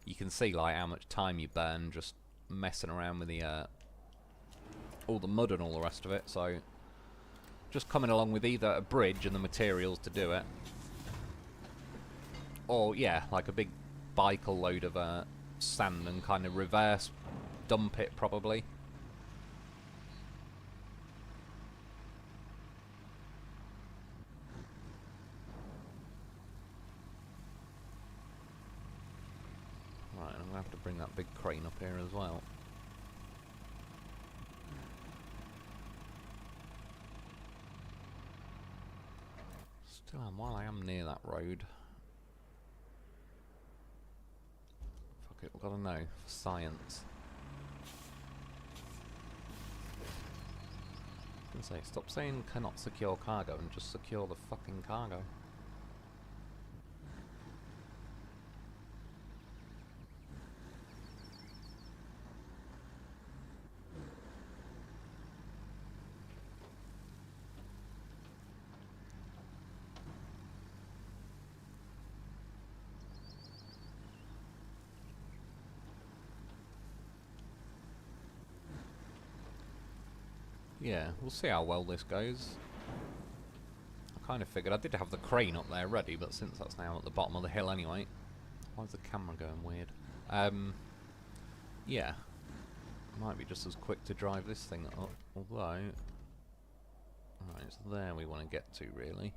you can see like how much time you burn just messing around with the all the mud and all the rest of it. So just coming along with either a bridge and the materials to do it, or yeah, like a big bicycle load of sand and kind of reverse dump it probably. Right, I'm going to have to bring that big crane up here as well. Still am, while I am near that road. Fuck it, we've got to know, for science. I was going to say, stop saying cannot secure cargo and just secure the fucking cargo. Yeah, we'll see how well this goes. I kind of figured I did have the crane up there ready, but since that's now at the bottom of the hill anyway. Why is the camera going weird? Yeah. Might be just as quick to drive this thing up, although... Alright, it's there we want to get to, really.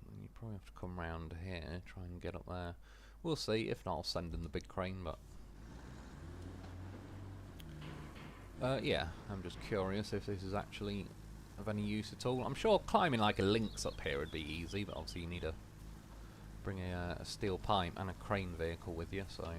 And you probably have to come round here, try and get up there. We'll see, if not I'll send in the big crane, but... yeah, I'm just curious if this is actually of any use at all. I'm sure climbing like a lynx up here would be easy, but obviously you need to bring a steel pipe and a crane vehicle with you, so...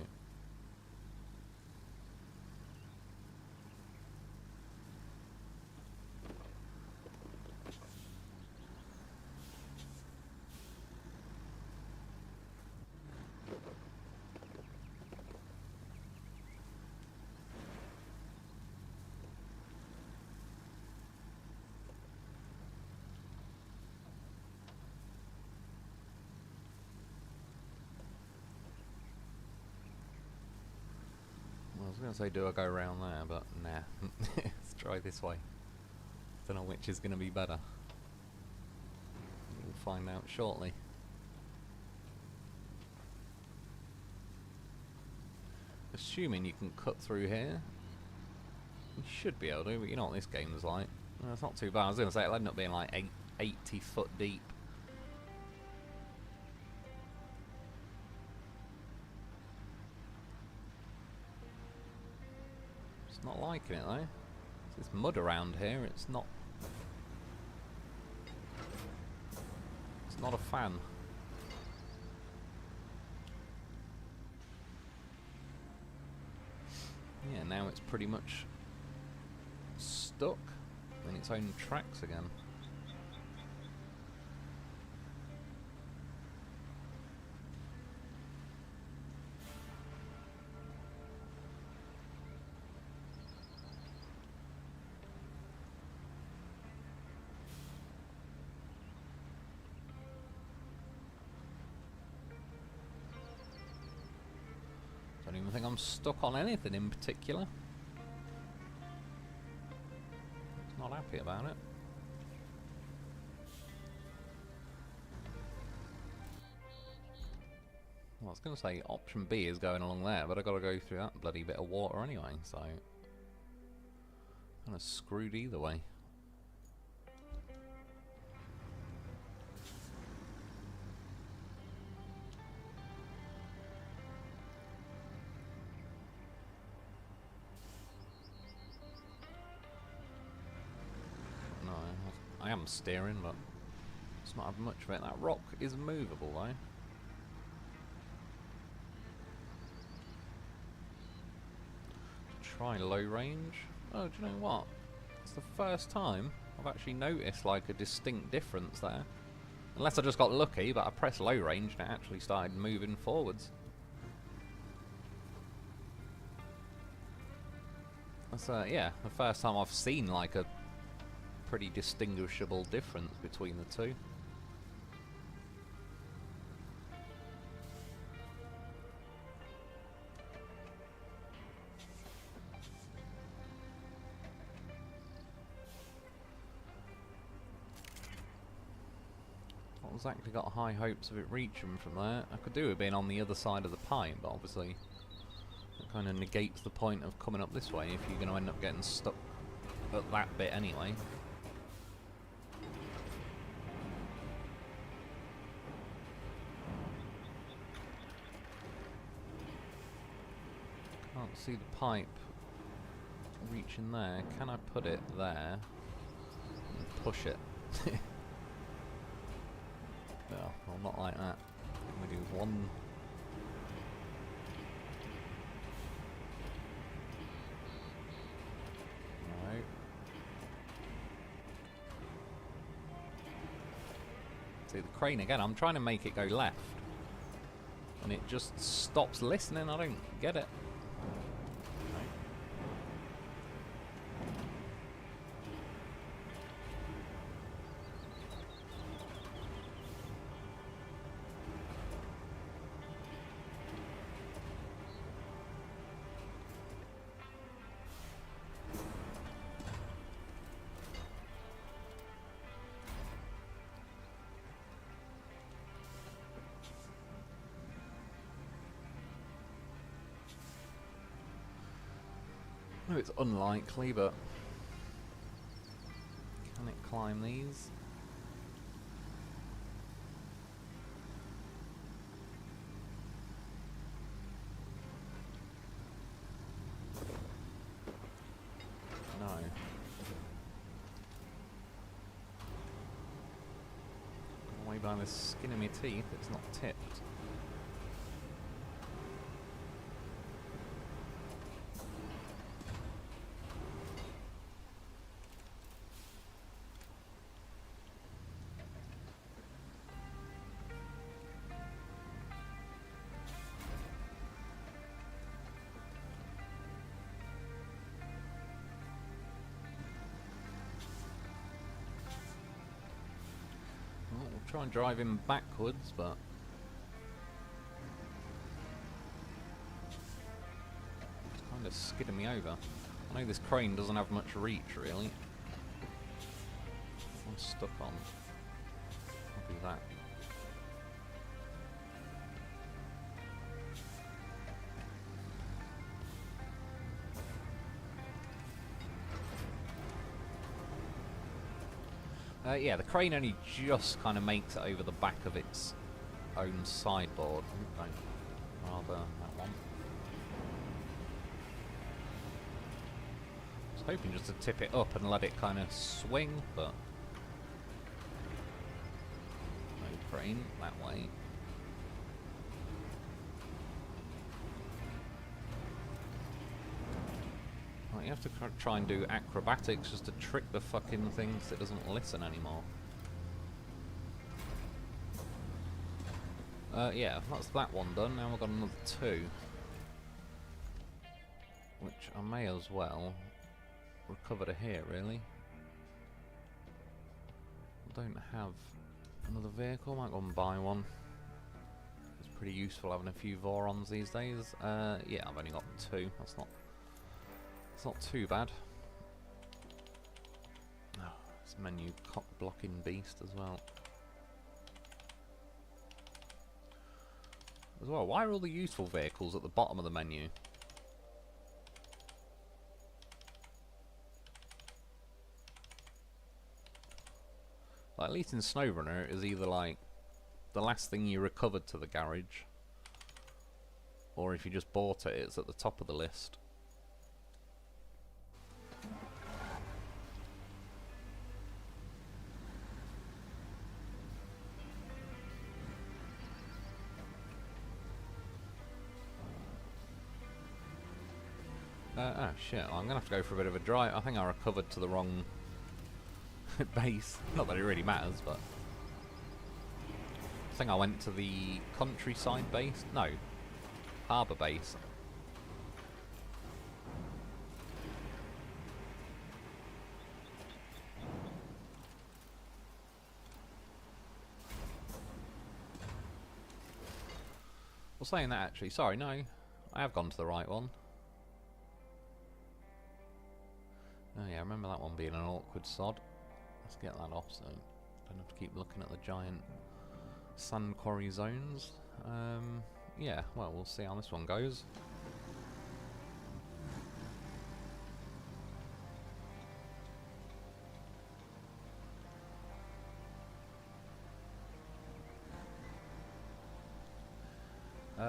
I was going to say, do I go around there, but nah. Let's try this way. Don't know which is going to be better. We'll find out shortly. Assuming you can cut through here. You should be able to, but you know what this game is like. Well, it's not too bad. I was going to say, it'll end up being like 80 foot deep. Not liking it though. There's mud around here. It's not a fan. Yeah, now it's pretty much stuck in its own tracks again. don't even think I'm stuck on anything in particular. Just not happy about it. Well, I was going to say option B is going along there, but I've got to go through that bloody bit of water anyway, so... kind of screwed either way. No, I am steering, but it's not having much of it. That rock is movable though. Try low range. Oh, do you know what? It's the first time I've actually noticed like a distinct difference there. Unless I just got lucky, but I pressed low range and it actually started moving forwards. That's yeah, the first time I've seen like a pretty distinguishable difference between the two. Exactly got high hopes of it reaching from there. I could do it being on the other side of the pipe, but obviously it kind of negates the point of coming up this way if you're going to end up getting stuck at that bit anyway. Can't see the pipe reaching there. Can I put it there and push it? No, well, not like that. Can we do one? No. See the crane again. I'm trying to make it go left, and it just stops listening. I don't get it. No, it's unlikely, but can it climb these? No. Away by the skin of my teeth, it's not tipped. Try and drive him backwards, but it's kind of skidding me over. I know this crane doesn't have much reach, really. I'm stuck on. I'll do that. Yeah, the crane only just kind of makes it over the back of its own sideboard. Rather that one. I was hoping just to tip it up and let it kind of swing, but no crane that way. You have to try and do acrobatics just to trick the fucking thing so it doesn't listen anymore. Yeah, that's that one done. Now we've got another two. Which I may as well recover to here, really. I don't have another vehicle. I might go and buy one. It's pretty useful having a few Vorons these days. Yeah, I've only got 2. It's not too bad. Oh, this menu cock blocking beast as well. As well, why are all the useful vehicles at the bottom of the menu? Like, at least in SnowRunner, it was either like the last thing you recovered to the garage, or if you just bought it, it's at the top of the list. Oh shit, I'm gonna have to go for a bit of a drive. I think I recovered to the wrong base. Not that it really matters, but I think I went to the countryside base. No, harbour base. Well, saying that actually, sorry, no, I have gone to the right one. Oh yeah, I remember that one being an awkward sod. Let's get that off so I don't have to keep looking at the giant sand quarry zones. Yeah, well, we'll see how this one goes.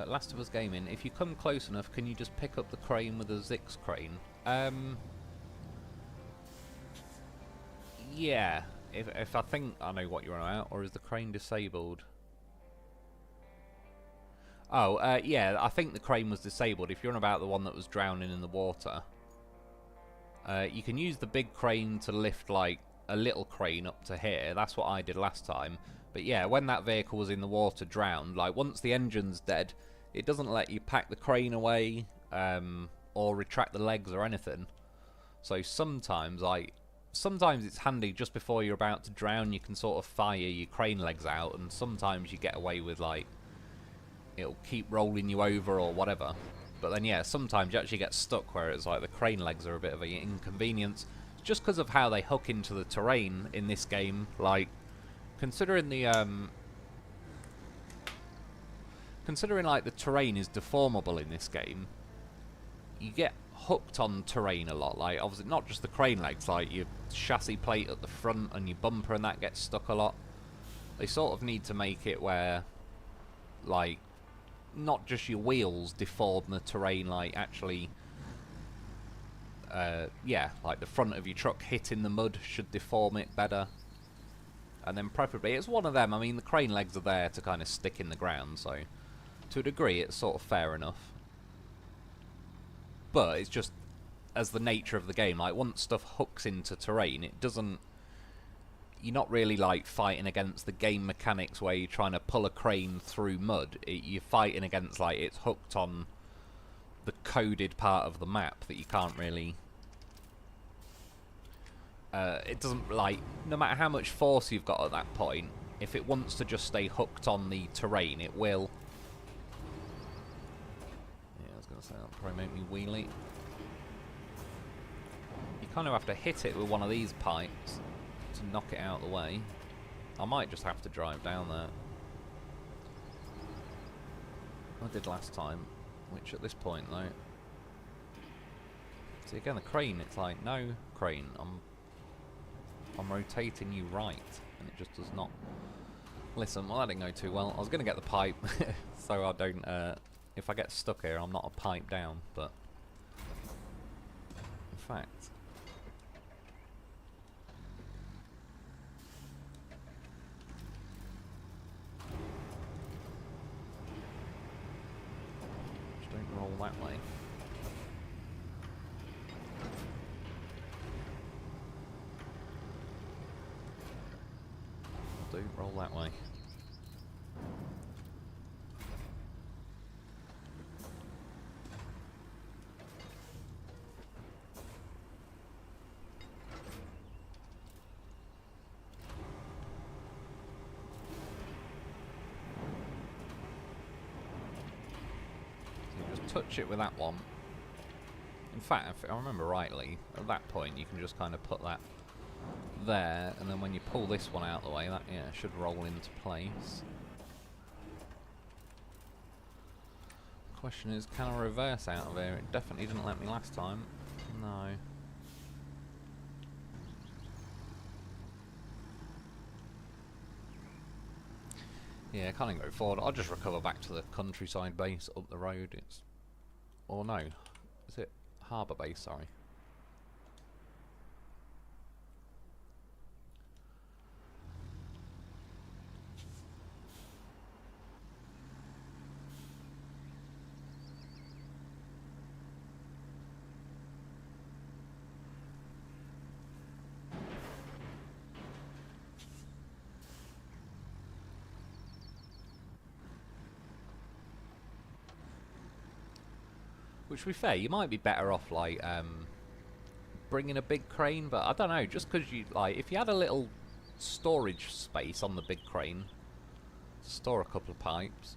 Last of Us Gaming, if you come close enough, can you just pick up the crane with a Zix crane? Yeah, if I think I know what you're on about, or is the crane disabled? Oh, yeah, I think the crane was disabled. If you're on about the one that was drowning in the water, you can use the big crane to lift, like, a little crane up to here. That's what I did last time. But yeah, when that vehicle was in the water drowned, like, once the engine's dead, it doesn't let you pack the crane away, or retract the legs or anything. So sometimes it's handy just before you're about to drown, you can sort of fire your crane legs out, and sometimes you get away with, like, it'll keep rolling you over or whatever. But then, yeah, sometimes you actually get stuck where it's like the crane legs are a bit of an inconvenience, just because of how they hook into the terrain in this game. Like, considering like the terrain is deformable in this game, you get hooked on terrain a lot. Like, obviously not just the crane legs, like your chassis plate at the front and your bumper and that gets stuck a lot. They sort of need to make it where, like, not just your wheels deform the terrain, like actually, yeah, like the front of your truck hitting the mud should deform it better. And then preferably, it's one of them. I mean, the crane legs are there to kind of stick in the ground, so to a degree it's sort of fair enough. But it's just, as the nature of the game, like, once stuff hooks into terrain, it doesn't... You're not really, like, fighting against the game mechanics where you're trying to pull a crane through mud. You're fighting against, like, it's hooked on the coded part of the map that you can't really... it doesn't, like, no matter how much force you've got at that point, if it wants to just stay hooked on the terrain, it will. Yeah, I was going to say, that'll probably make me wheelie. You kind of have to hit it with one of these pipes to knock it out of the way. I might just have to drive down there. I did last time, which at this point, though... See, again, the crane, it's like, no, crane, I'm rotating you right, and it just does not listen. Well, that didn't go too well. I was going to get the pipe, so I don't, if I get stuck here, I'm not a pipe down, but in fact, just don't roll that way. Do roll that way. touch it with that one. In fact, if I remember rightly, at that point you can just kind of put that there, and then when you pull this one out of the way, that should roll into place. Question is, can I reverse out of here? It definitely didn't let me last time. No. Yeah, I can't even go forward. I'll just recover back to the countryside base up the road. It's... Or no. Is it harbour base? Sorry. Which, to be fair, you might be better off, like, bringing a big crane, but I don't know, just because you, like, if you had a little storage space on the big crane, store a couple of pipes.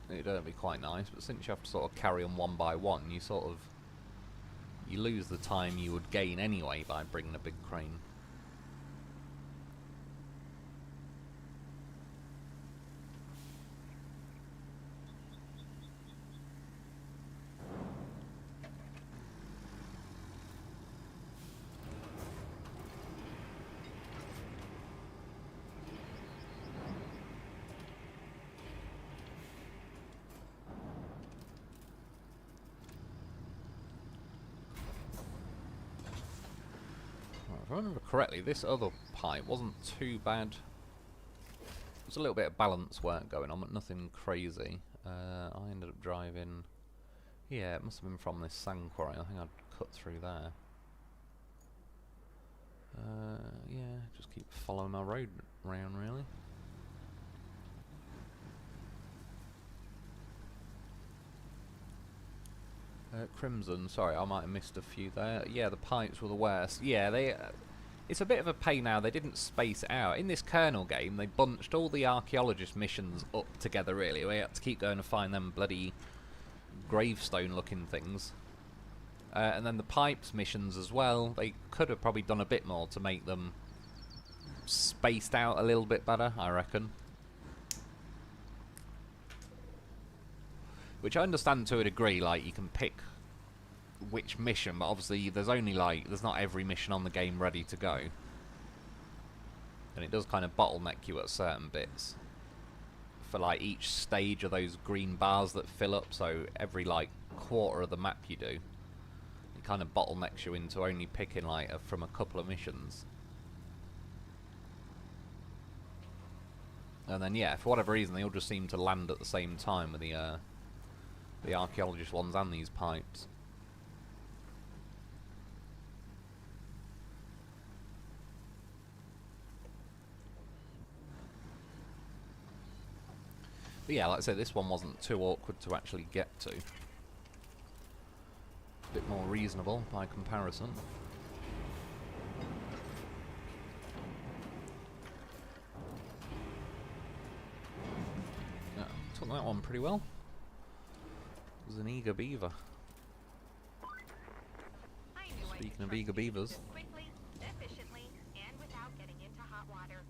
It'd be quite nice, but since you have to sort of carry them one by one, you sort of, you lose the time you would gain anyway by bringing a big crane. If I remember correctly, this other pipe wasn't too bad. There's a little bit of balance work going on, but nothing crazy. I ended up driving... Yeah, it must have been from this sand quarry. I think I'd cut through there. Yeah, just keep following my road round, really. Crimson, sorry, I might have missed a few there. Yeah, the pipes were the worst. Yeah, they... it's a bit of a pain now, they didn't space it out. In this Kernel game, they bunched all the archaeologist missions up together, really. We had to keep going to find them bloody gravestone-looking things. And then the pipes missions as well, they could have probably done a bit more to make them spaced out a little bit better, I reckon. Which I understand to a degree, like, you can pick which mission, but obviously there's only, like, there's not every mission on the game ready to go. And it does kind of bottleneck you at certain bits. For, like, each stage of those green bars that fill up, so every, like, quarter of the map you do, it kind of bottlenecks you into only picking, like, from a couple of missions. And then, yeah, for whatever reason, they all just seem to land at the same time with the archaeologist ones and these pipes. But yeah, like I said, this one wasn't too awkward to actually get to. A bit more reasonable by comparison. Yeah, took that one pretty well. It was an eager beaver. Speaking of eager beavers. Quickly, efficiently, and without getting into hot water.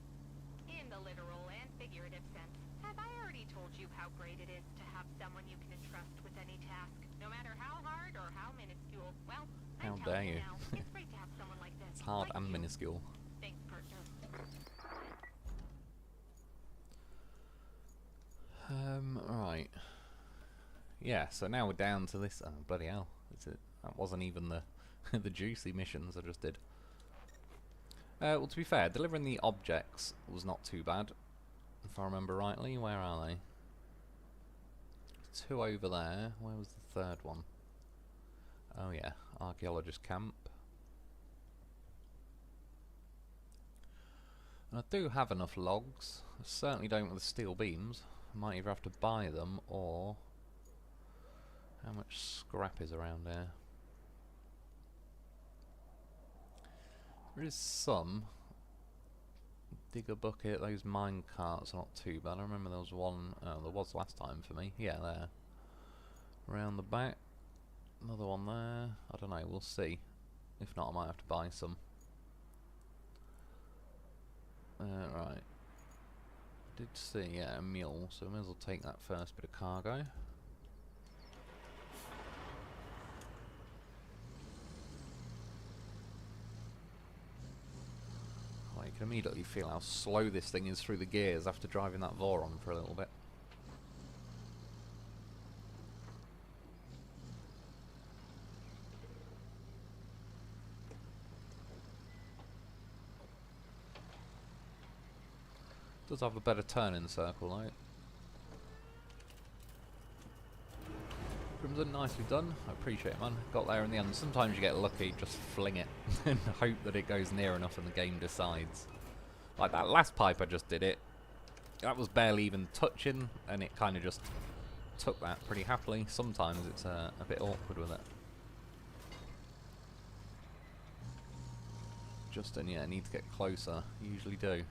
In the literal and figurative sense, have I already told you how great it is to have someone you can entrust with any task, no matter how hard or how minuscule? Well, How I'm dare telling you. now, it's great to have someone like this. It's hard like and you. minuscule. Thanks, partner. Right. Yeah, so now we're down to this. Oh, bloody hell. That wasn't even the the juicy missions I just did. Well, to be fair, delivering the objects was not too bad. If I remember rightly, where are they? 2 over there. Where was the third one? Oh yeah, archaeologist camp. And I do have enough logs. I certainly don't with the steel beams. I might either have to buy them or... How much scrap is around here? There is some Digger bucket, those mine carts are not too bad. I remember there was one, there was last time for me. Yeah, there. Around the back. Another one there. I don't know, we'll see. If not, I might have to buy some. Right. Did see, yeah, a mule, so I may as well take that first bit of cargo. You can immediately feel how slow this thing is through the gears after driving that Voron for a little bit. Does have a better turning circle though. Crimson, nicely done. I appreciate it, man. Got there in the end. Sometimes you get lucky, just fling it and hope that it goes near enough and the game decides. Like that last pipe I just did it. That was barely even touching and it kind of just took that pretty happily. Sometimes it's a bit awkward with it. Justin, yeah, need to get closer. You usually do.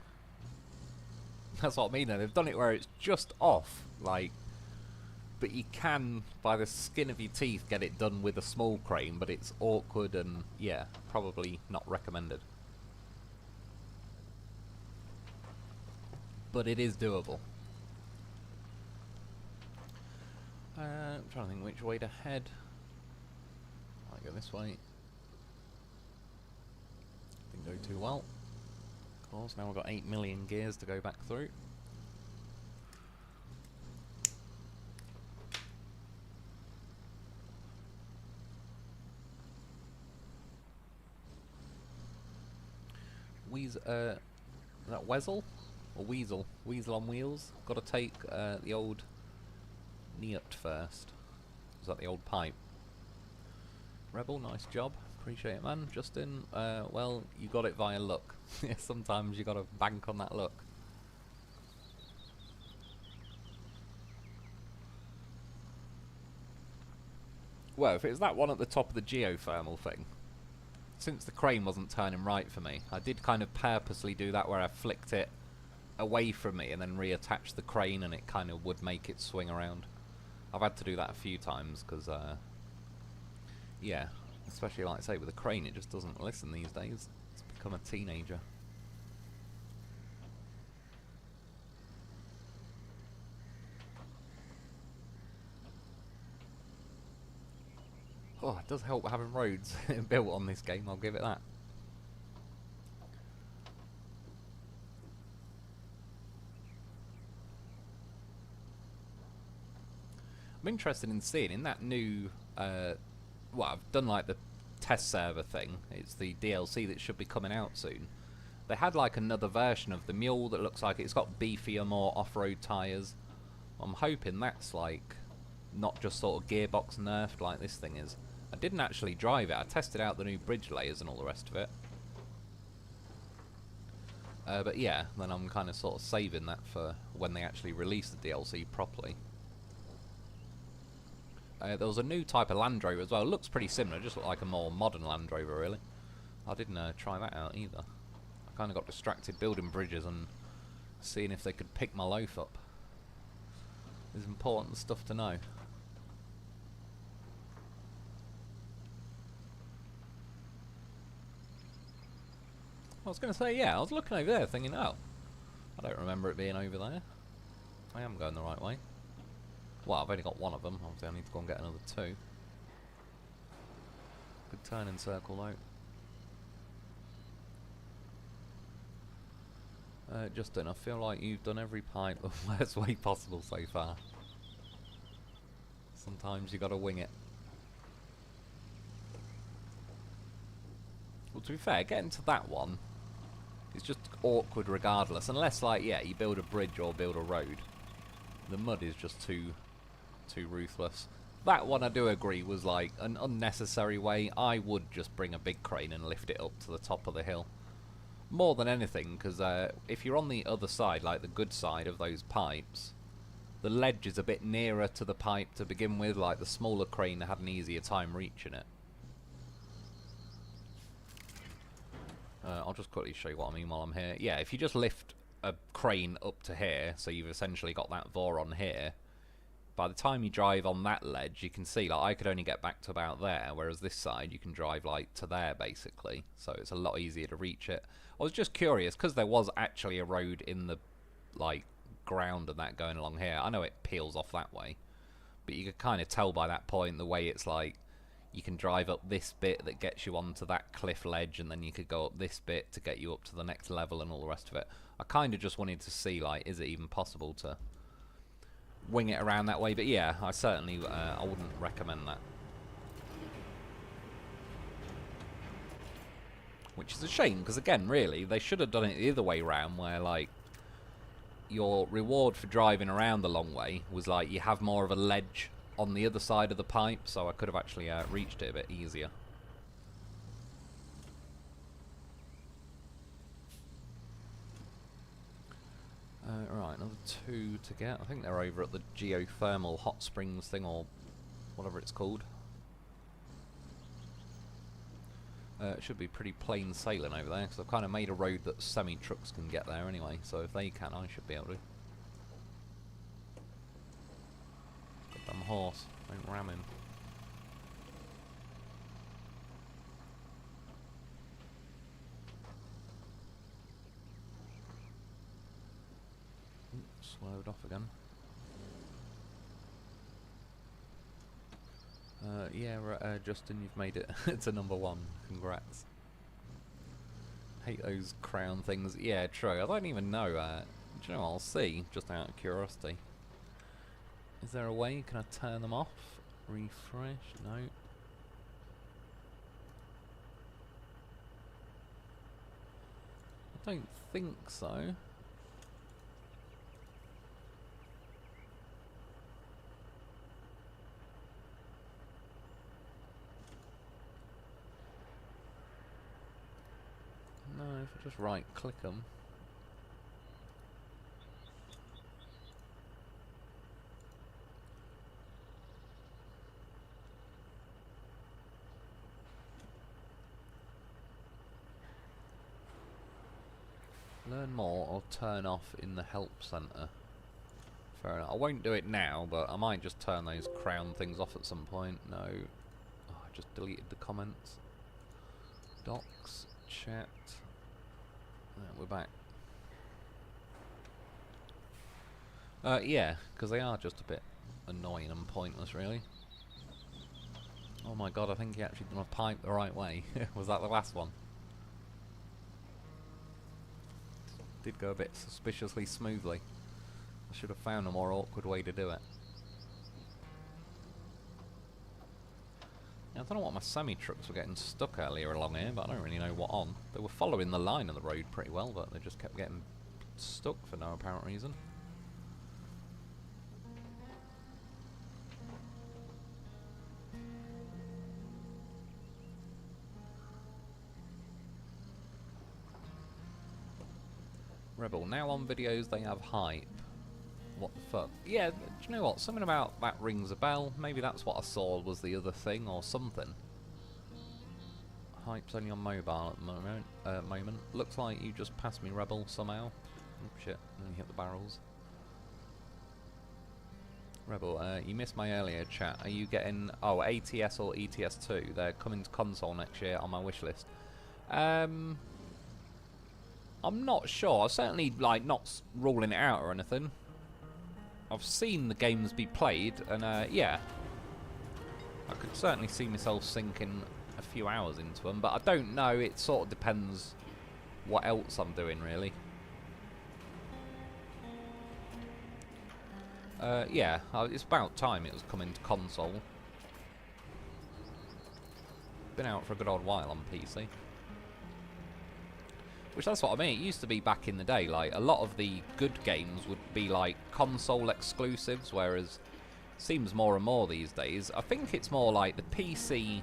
That's what I mean, though. They've done it where it's just off, like, but you can, by the skin of your teeth, get it done with a small crane, but it's awkward and, yeah, probably not recommended. But it is doable. I'm trying to think which way to head. Might go this way. Didn't go too well. Of course, now we've got 8 million gears to go back through. Is that Weasel? Or Weasel? Weasel on wheels? Got to take the old Neot first. Is that the old pipe? Rebel, nice job. Appreciate it, man. Justin, well, you got it via luck. Sometimes you got to bank on that luck. Well, if it was that one at the top of the geothermal thing, since the crane wasn't turning right for me, I did kind of purposely do that where I flicked it away from me and then reattach the crane and it kind of would make it swing around. I've had to do that a few times because, yeah, especially like I say with the crane, it just doesn't listen these days. It's become a teenager. Oh, it does help having roads built on this game, I'll give it that. I'm interested in seeing in that new, well, I've done like the test server thing. It's the DLC that should be coming out soon. They had like another version of the mule that looks like it's got beefier, more off-road tyres. I'm hoping that's like not just sort of gearbox nerfed like this thing is. I didn't actually drive it. I tested out the new bridge layers and all the rest of it. But yeah, then I'm kind of sort of saving that for when they actually release the DLC properly. There was a new type of Land Rover as well. It looks pretty similar, just looked like a more modern Land Rover really. I didn't try that out either. I kind of got distracted building bridges and seeing if they could pick my loaf up. It's important stuff to know. I was going to say, yeah, I was looking over there thinking, oh, I don't remember it being over there. I am going the right way. Well, I've only got one of them, obviously I need to go and get another two. Good turning circle though. Justin, I feel like you've done every pipe the worst way possible so far. Sometimes you gotta wing it. Well, to be fair, getting to that one is just awkward regardless, unless, like, yeah, you build a bridge or build a road. The mud is just too ruthless. That one I do agree was like an unnecessary way. I would just bring a big crane and lift it up to the top of the hill. More than anything, because if you're on the other side, like the good side of those pipes, the ledge is a bit nearer to the pipe to begin with, like the smaller crane had an easier time reaching it. I'll just quickly show you what I mean while I'm here. Yeah, if you just lift a crane up to here, so you've essentially got that VOR on here, by the time you drive on that ledge, you can see, like, I could only get back to about there, whereas this side you can drive, like, to there, basically. So it's a lot easier to reach it. I was just curious, because there was actually a road in the, like, ground and that going along here. I know it peels off that way, but you could kind of tell by that point the way it's like, you can drive up this bit that gets you onto that cliff ledge, and then you could go up this bit to get you up to the next level and all the rest of it. I kind of just wanted to see, like, is it even possible to wing it around that way? But yeah, I certainly I wouldn't recommend that. Which is a shame, because again, really, they should have done it the other way round, where, like, your reward for driving around the long way was, like, you have more of a ledge on the other side of the pipe, so I could have actually reached it a bit easier. Right, another 2 to get. I think they're over at the Geothermal hot springs thing, or whatever it's called. It should be pretty plain sailing over there, because I've kind of made a road that semi-trucks can get there anyway, so if they can, I should be able to. Goddamn horse, don't ram him. Swerved off again. Yeah, Justin, you've made it to number 1. Congrats. Hate those crown things. Yeah, true. I don't even know. Do you know what? I'll see, just out of curiosity. Is there a way? Can I turn them off? Refresh? No. I don't think so. No, if I just right click them. Learn more or turn off in the help centre. Fair enough. I won't do it now, but I might just turn those crown things off at some point. No. Oh, I just deleted the comments. Docs, chat. We're back. Yeah, because they are just a bit annoying and pointless, really. Oh my god, I think he actually done a pipe the right way. Was that the last one? Did go a bit suspiciously smoothly. I should have found a more awkward way to do it. Yeah, I don't know what my semi-trucks were getting stuck earlier along here, but I don't really know what on. They were following the line of the road pretty well, but they just kept getting stuck for no apparent reason. Rebel, now on videos they have hype. What the fuck? Yeah, do you know what? Something about that rings a bell. Maybe that's what I saw was the other thing or something. Hype's only on mobile at the moment. Looks like you just passed me, Rebel, somehow. Oh, shit, and then you hit the barrels. Rebel, you missed my earlier chat. Are you getting... Oh, ATS or ETS2? They're coming to console next year on my wish list. I'm not sure. I'm certainly, like, not ruling it out or anything. I've seen the games be played, and yeah, I could certainly see myself sinking a few hours into them, but I don't know, it sort of depends what else I'm doing, really. Yeah, it's about time it was coming to console. Been out for a good old while on PC. Which, that's what I mean, it used to be back in the day, like, a lot of the good games would be, like, console exclusives, whereas it seems more and more these days. I think it's more like the PC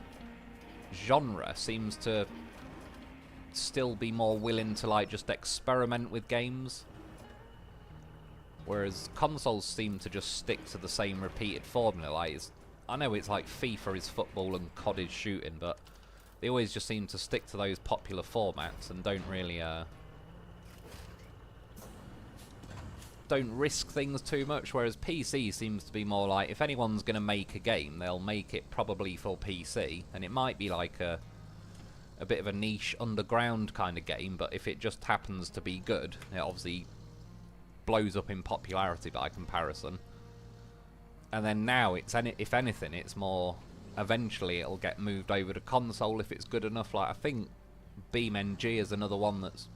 genre seems to still be more willing to, like, just experiment with games. Whereas consoles seem to just stick to the same repeated formula. Like, I know it's like FIFA is football and COD is shooting, but they always just seem to stick to those popular formats and don't really don't risk things too much, whereas PC seems to be more like, if anyone's going to make a game, they'll make it probably for PC, and it might be like a bit of a niche underground kind of game, but if it just happens to be good, it obviously blows up in popularity by comparison. And then now, if anything, it's more, eventually it'll get moved over to console if it's good enough. Like, I think BeamNG is another one that's,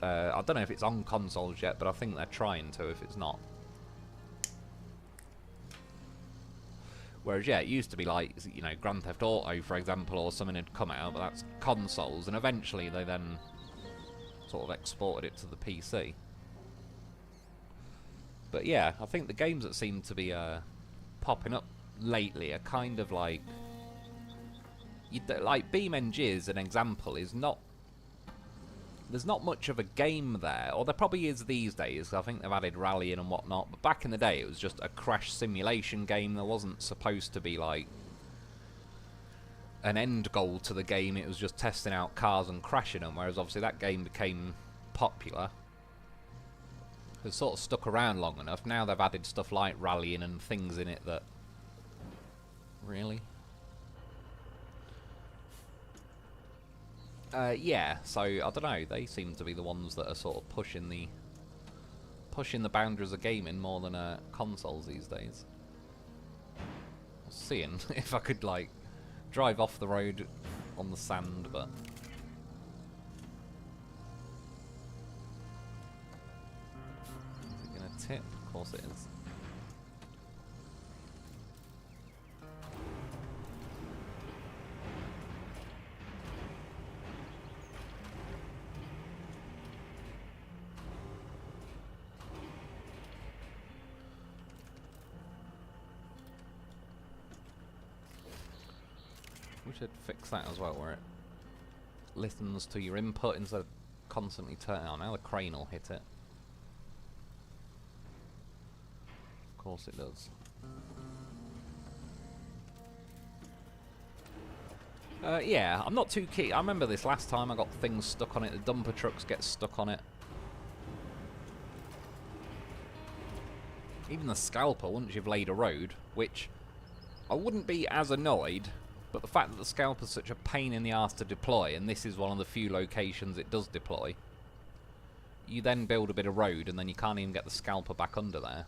I don't know if it's on consoles yet, but I think they're trying to if it's not. Whereas, yeah, it used to be like, you know, Grand Theft Auto, for example, or something had come out, but that's consoles, and eventually they then sort of exported it to the PC. But yeah, I think the games that seem to be popping up lately are kind of like... like BeamNG as an example is not... There's not much of a game there, or there probably is these days. I think they've added rallying and whatnot, but back in the day it was just a crash simulation game. There wasn't supposed to be like an end goal to the game. It was just testing out cars and crashing them, whereas obviously that game became popular. It's sort of stuck around long enough. Now they've added stuff like rallying and things in it that... Really? Yeah, so, I don't know, they seem to be the ones that are sort of pushing the boundaries of gaming more than consoles these days. I was seeing if I could, like, drive off the road on the sand, but... Is it gonna tip? Of course it is. We should fix that as well, where it listens to your input instead of constantly turning on. Now the crane will hit it. Of course it does. Yeah, I'm not too keen. I remember this last time I got things stuck on it. The dumper trucks get stuck on it. Even the scalper, once you've laid a road, which I wouldn't be as annoyed, but the fact that the scalper's such a pain in the arse to deploy, and this is one of the few locations it does deploy, you then build a bit of road and then you can't even get the scalper back under there.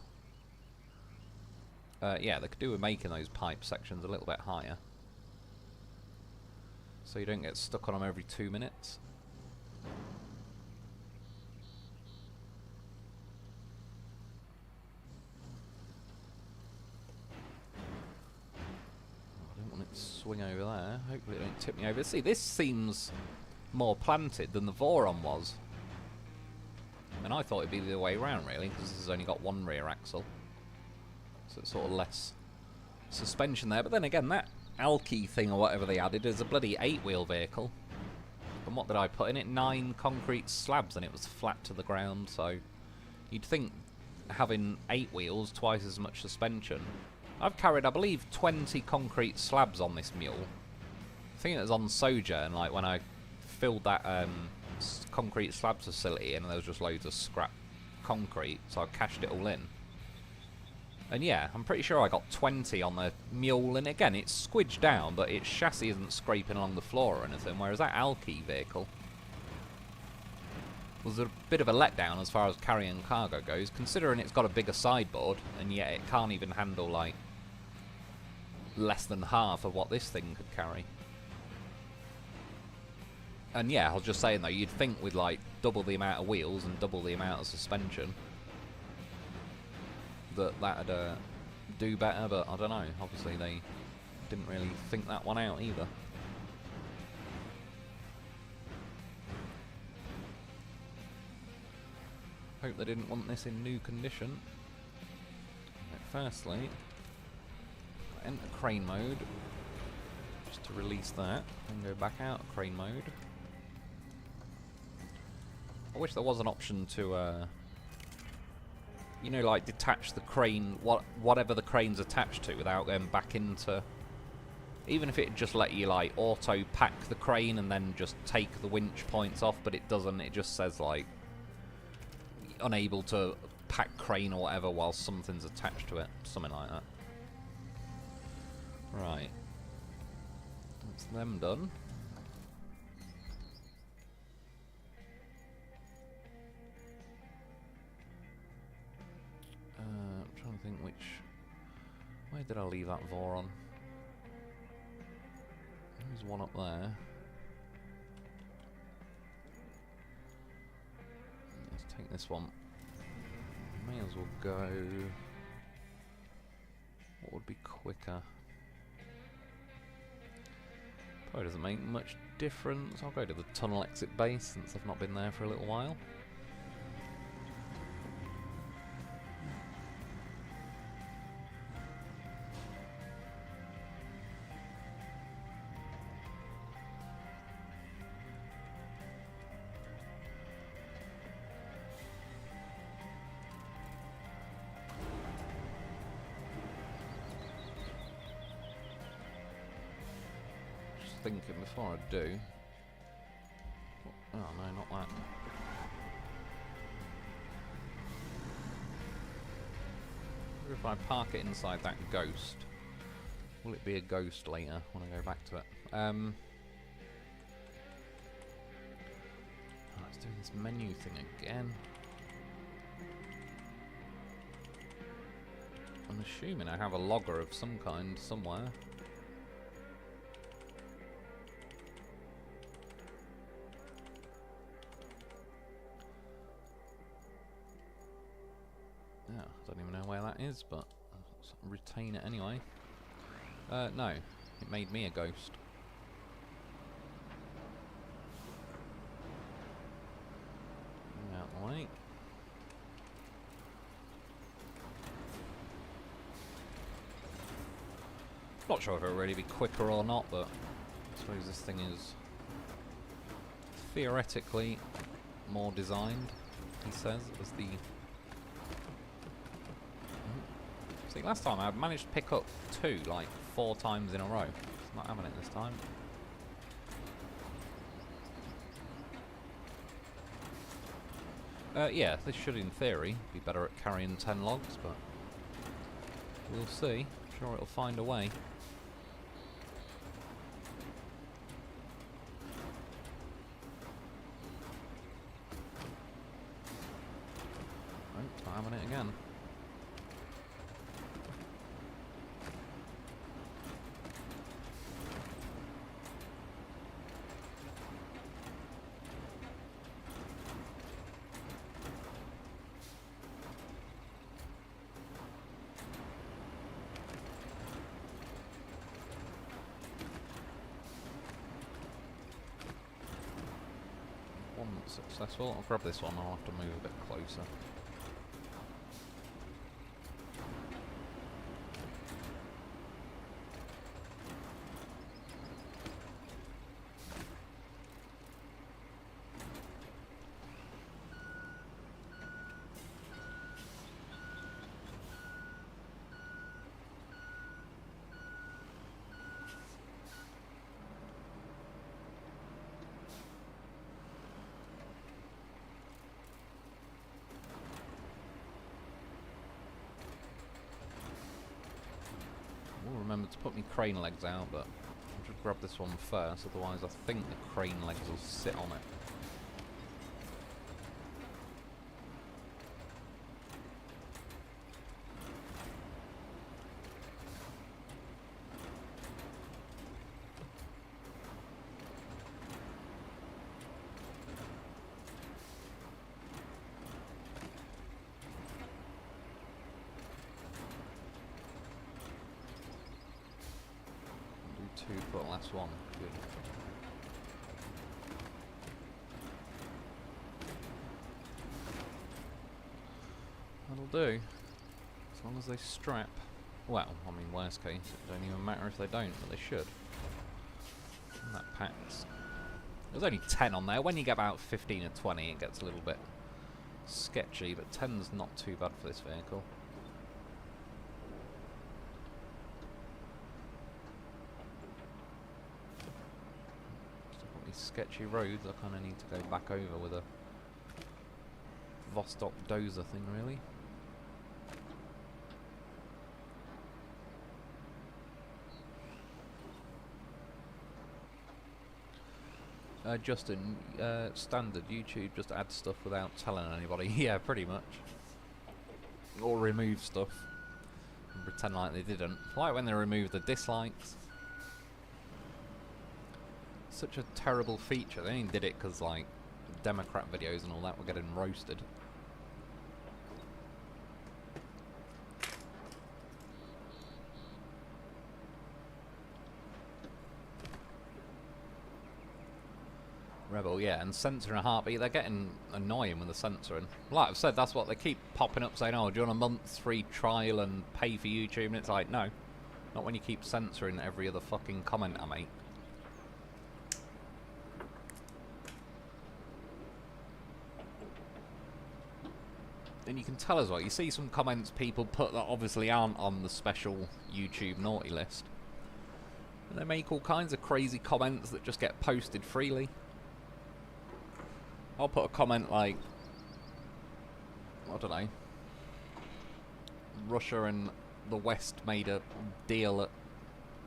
Yeah, they could do with making those pipe sections a little bit higher, so you don't get stuck on them every 2 minutes. Swing over there. Hopefully it don't tip me over. See, this seems more planted than the Voron was. And I thought it'd be the other way around, really, because this has only got one rear axle. So it's sort of less suspension there. But then again, that Alki thing or whatever they added is a bloody 8-wheel vehicle. And what did I put in it? 9 concrete slabs, and it was flat to the ground. So you'd think having 8 wheels, twice as much suspension. I've carried, I believe, 20 concrete slabs on this mule. I think it was on Sojourn, like when I filled that concrete slabs facility, and there was just loads of scrap concrete, so I cashed it all in. And yeah, I'm pretty sure I got 20 on the mule, and again, it's squidged down, but its chassis isn't scraping along the floor or anything, whereas that Alki vehicle was a bit of a letdown as far as carrying cargo goes, considering it's got a bigger sideboard, and yet it can't even handle, like, less than half of what this thing could carry. And yeah, I was just saying though, you'd think with like double the amount of wheels and double the amount of suspension that that'd do better, but I don't know. Obviously they didn't really think that one out either. Hope they didn't want this in new condition. Right, firstly, enter crane mode, just to release that, and go back out of crane mode. I wish there was an option to, you know, like detach the crane, whatever the crane's attached to, without going back into Even if it just let you like auto pack the crane and then just take the winch points off, but it doesn't. It just says like unable to pack crane or whatever while something's attached to it, something like that. Right, that's them done. I'm trying to think where did I leave that Vor on? There's one up there. Let's take this one. May as well go... What would be quicker? Probably doesn't make much difference. I'll go to the tunnel exit base since I've not been there for a little while. Thinking before I do. Oh no, not that. If I park it inside that ghost, will it be a ghost later when I go back to it? Let's do this menu thing again. I'm assuming I have a logger of some kind somewhere. Yeah, I don't even know where that is, but I'll retain it anyway. No, it made me a ghost. Out the way. Not sure if it'll really be quicker or not, but I suppose this thing is theoretically more designed, he says, as the... See, last time I managed to pick up 2, like 4 times in a row. It's not having it this time. Yeah, this should, in theory, be better at carrying 10 logs, but we'll see. I'm sure it'll find a way. Oh, it's not having it again. Successful. I'll grab this one, I'll have to move a bit closer. Remember to put my crane legs out, but I'll just grab this one first, otherwise I think the crane legs will sit on it. Put the last one. Good. That'll do. As long as they strap. Well, I mean, worst case, it don't even matter if they don't, but they should. And that packs. There's only 10 on there. When you get about 15 or 20, it gets a little bit sketchy, but 10's not too bad for this vehicle. these sketchy roads. I kind of need to go back over with a Vostok dozer thing, really. Justin, standard YouTube, just add stuff without telling anybody. Yeah, pretty much. Or remove stuff and pretend like they didn't. Like when they removed the dislikes. Such a terrible feature. They only did it because, like, Democrat videos and all that were getting roasted. Rebel, yeah, and censor in a heartbeat. They're getting annoying with the censoring. Like I've said, that's what they keep popping up saying, oh, do you want a month's free trial and pay for YouTube? And it's like, no. Not when you keep censoring every other fucking comment I make. And you can tell as well, you see some comments people put that obviously aren't on the special YouTube naughty list. And they make all kinds of crazy comments that just get posted freely. I'll put a comment like, I don't know, Russia and the West made a deal at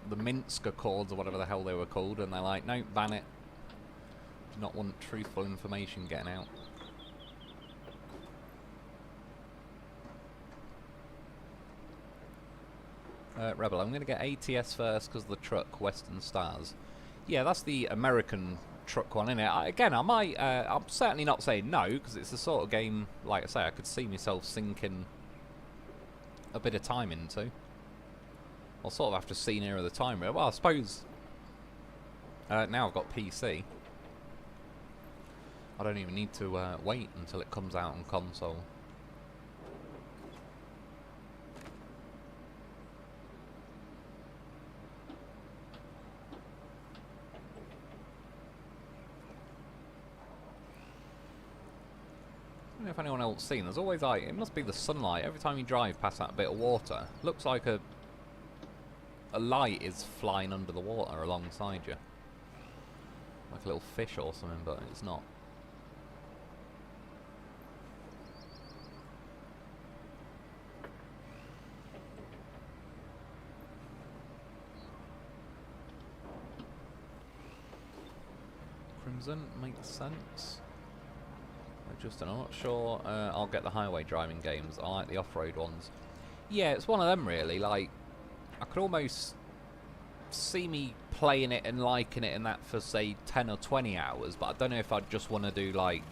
the Minsk Accords or whatever the hell they were called, and they're like, no, ban it. Do not want truthful information getting out. Rebel, I'm going to get ATS first because of the truck, Western Stars. Yeah, that's the American truck one, innit? Again, I might, I'm certainly not saying no, because it's the sort of game, like I say, I could see myself sinking a bit of time into. I'll sort of have to see nearer the time, really. Well, I suppose now I've got PC. I don't even need to wait until it comes out on console. I don't know if anyone else seen, there's always like, it must be the sunlight, every time you drive past that bit of water, looks like a light is flying under the water alongside you. Like a little fish or something, but it's not. Crimson makes sense. Justin, I'm not sure I'll get the highway driving games. I like the off-road ones. Yeah, it's one of them really. Like, I could almost see me playing it and liking it and that for, say, 10 or 20 hours. But I don't know if I'd just want to do, like,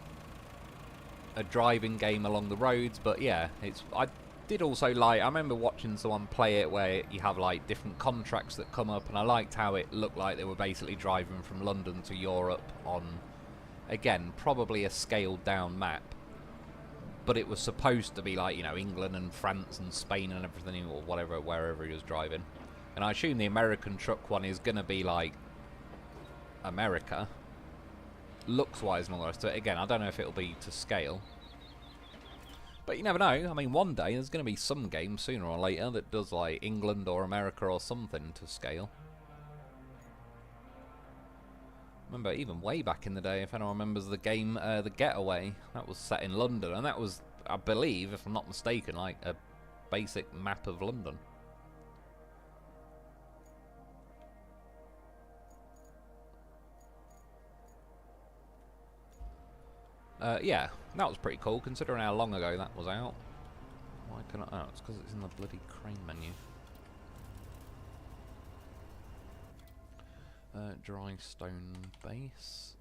a driving game along the roads. But, yeah, I did also like... I remember watching someone play it where you have, like, different contracts that come up. And I liked how it looked like they were basically driving from London to Europe on... Again, probably a scaled down map, but it was supposed to be like, you know, England and France and Spain and everything, or whatever, wherever he was driving. And I assume the American truck one is going to be like America, looks-wise and all the rest of it. Again, I don't know if it'll be to scale, but you never know. I mean, one day there's going to be some game sooner or later that does like England or America or something to scale. Remember, even way back in the day, if anyone remembers the game, The Getaway, that was set in London, and that was, I believe, if I'm not mistaken, like a basic map of London. Yeah, that was pretty cool, considering how long ago that was out. Why can I... Oh, it's because it's in the bloody crane menu. Dry stone base.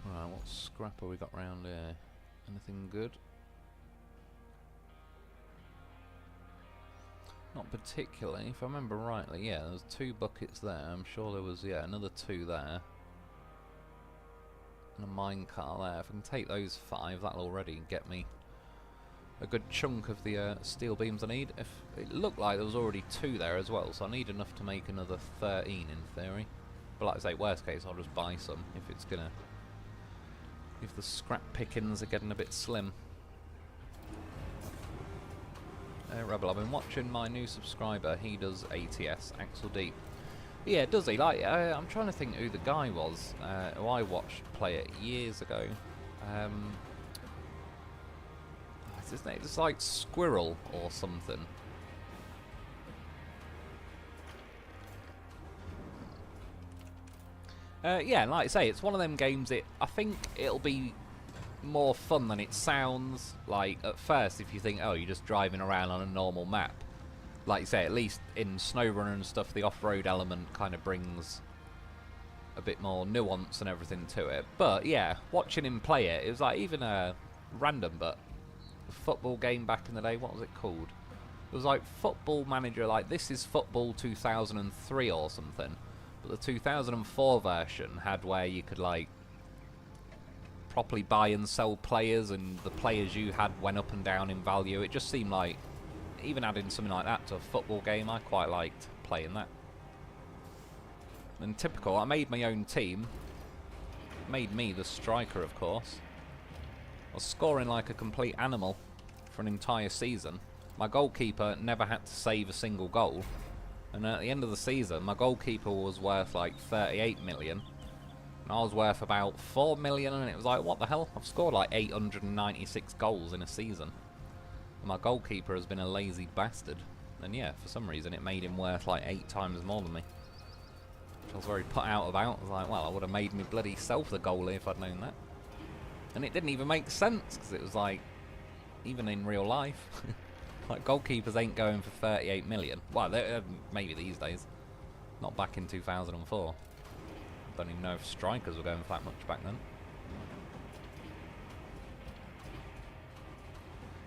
Right, what scrap have we got round here? Anything good? Not particularly, if I remember rightly. Yeah, there was 2 buckets there. I'm sure there was, yeah, another 2 there. And a minecart there. If I can take those 5, that'll already get me a good chunk of the steel beams I need. If it looked like there was already 2 there as well, so I need enough to make another 13 in theory. But like I say, worst case, I'll just buy some if it's gonna... if the scrap pickings are getting a bit slim. Rebel, I've been watching my new subscriber. He does ATS, Axel D. Yeah, does he? Like, I'm trying to think who the guy was who I watched play it years ago. What's his name? It's like Squirrel or something. Yeah, like I say, it's one of them games. I think it'll be more fun than it sounds. Like at first, if you think, oh, you're just driving around on a normal map. Like you say, at least in SnowRunner and stuff, the off-road element kind of brings a bit more nuance and everything to it. But yeah, watching him play it, it was like even a random but football game back in the day. What was it called? It was like Football Manager. Like this is Football 2003 or something. But the 2004 version had where you could like properly buy and sell players, and the players you had went up and down in value. It just seemed like, even adding something like that to a football game, I quite liked playing that. And typical, I made my own team. Made me the striker, of course. I was scoring like a complete animal for an entire season. My goalkeeper never had to save a single goal. And at the end of the season, my goalkeeper was worth like 38 million. And I was worth about 4 million, and it was like, what the hell? I've scored like 896 goals in a season. And my goalkeeper has been a lazy bastard. And yeah, for some reason it made him worth like 8 times more than me. Which I was very put out about. I was like, well, I would have made me bloody self the goalie if I'd known that. And it didn't even make sense, because it was like, even in real life, like goalkeepers ain't going for 38 million. Well, maybe these days. Not back in 2004. Don't even know if strikers were going for that much back then.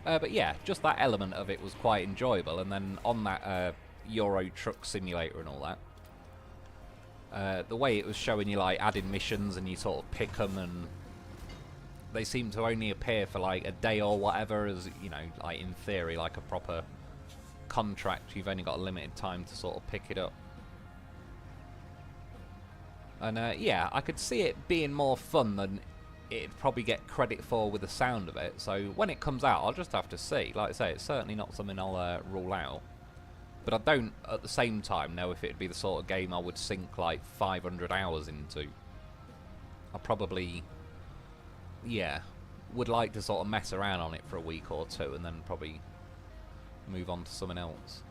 But yeah, just that element of it was quite enjoyable. And then on that Euro Truck Simulator and all that, the way it was showing you like adding missions and you sort of pick them, and they seem to only appear for like a day or whatever, as you know, like in theory, like a proper contract. You've only got a limited time to sort of pick it up. And yeah, I could see it being more fun than it'd probably get credit for with the sound of it. So when it comes out, I'll just have to see. Like I say, it's certainly not something I'll rule out. But I don't, at the same time, know if it'd be the sort of game I would sink like 500 hours into. I probably, yeah, would like to sort of mess around on it for a week or two and then probably move on to something else.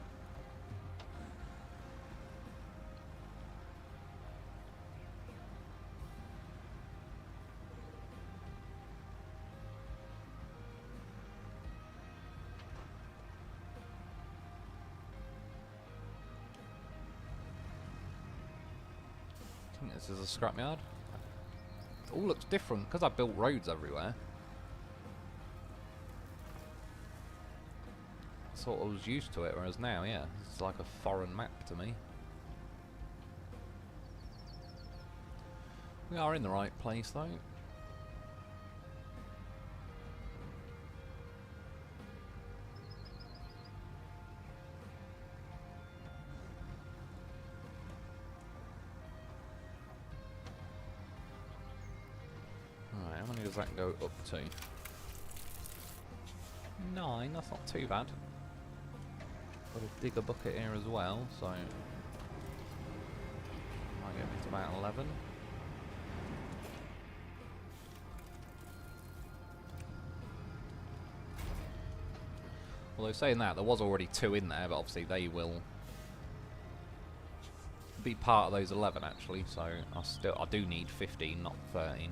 This is a scrapyard. It all looks different because I built roads everywhere. Sort of was used to it, whereas now, yeah, it's like a foreign map to me. We are in the right place though. How many does that go up to? 9, that's not too bad. Got a digger bucket here as well, so might get me to about 11. Although saying that, there was already 2 in there, but obviously they will be part of those 11 actually, so I do need 15, not 13.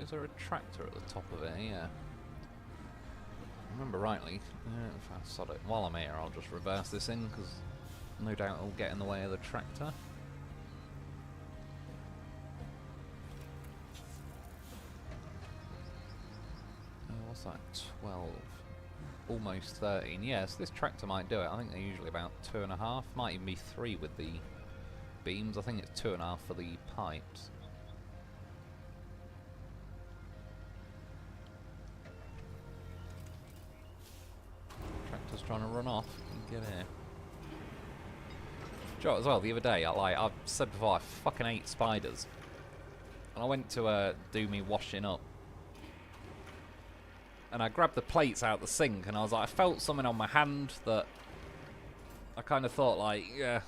Is there a tractor at the top of it? Yeah. Remember rightly. If I sod it. While I'm here, I'll just reverse this in, because no doubt it'll get in the way of the tractor. What's that? 12. Almost 13. Yes, this tractor might do it. I think they're usually about 2.5. Might even be 3 with the beams. I think it's 2.5 for the pipes. Tractor's trying to run off. Get here. Do you know what, as well, the other day, I've said before, I fucking hate spiders. And I went to do me washing up. And I grabbed the plates out of the sink, and I was like, I felt something on my hand that I kind of thought, like, yeah,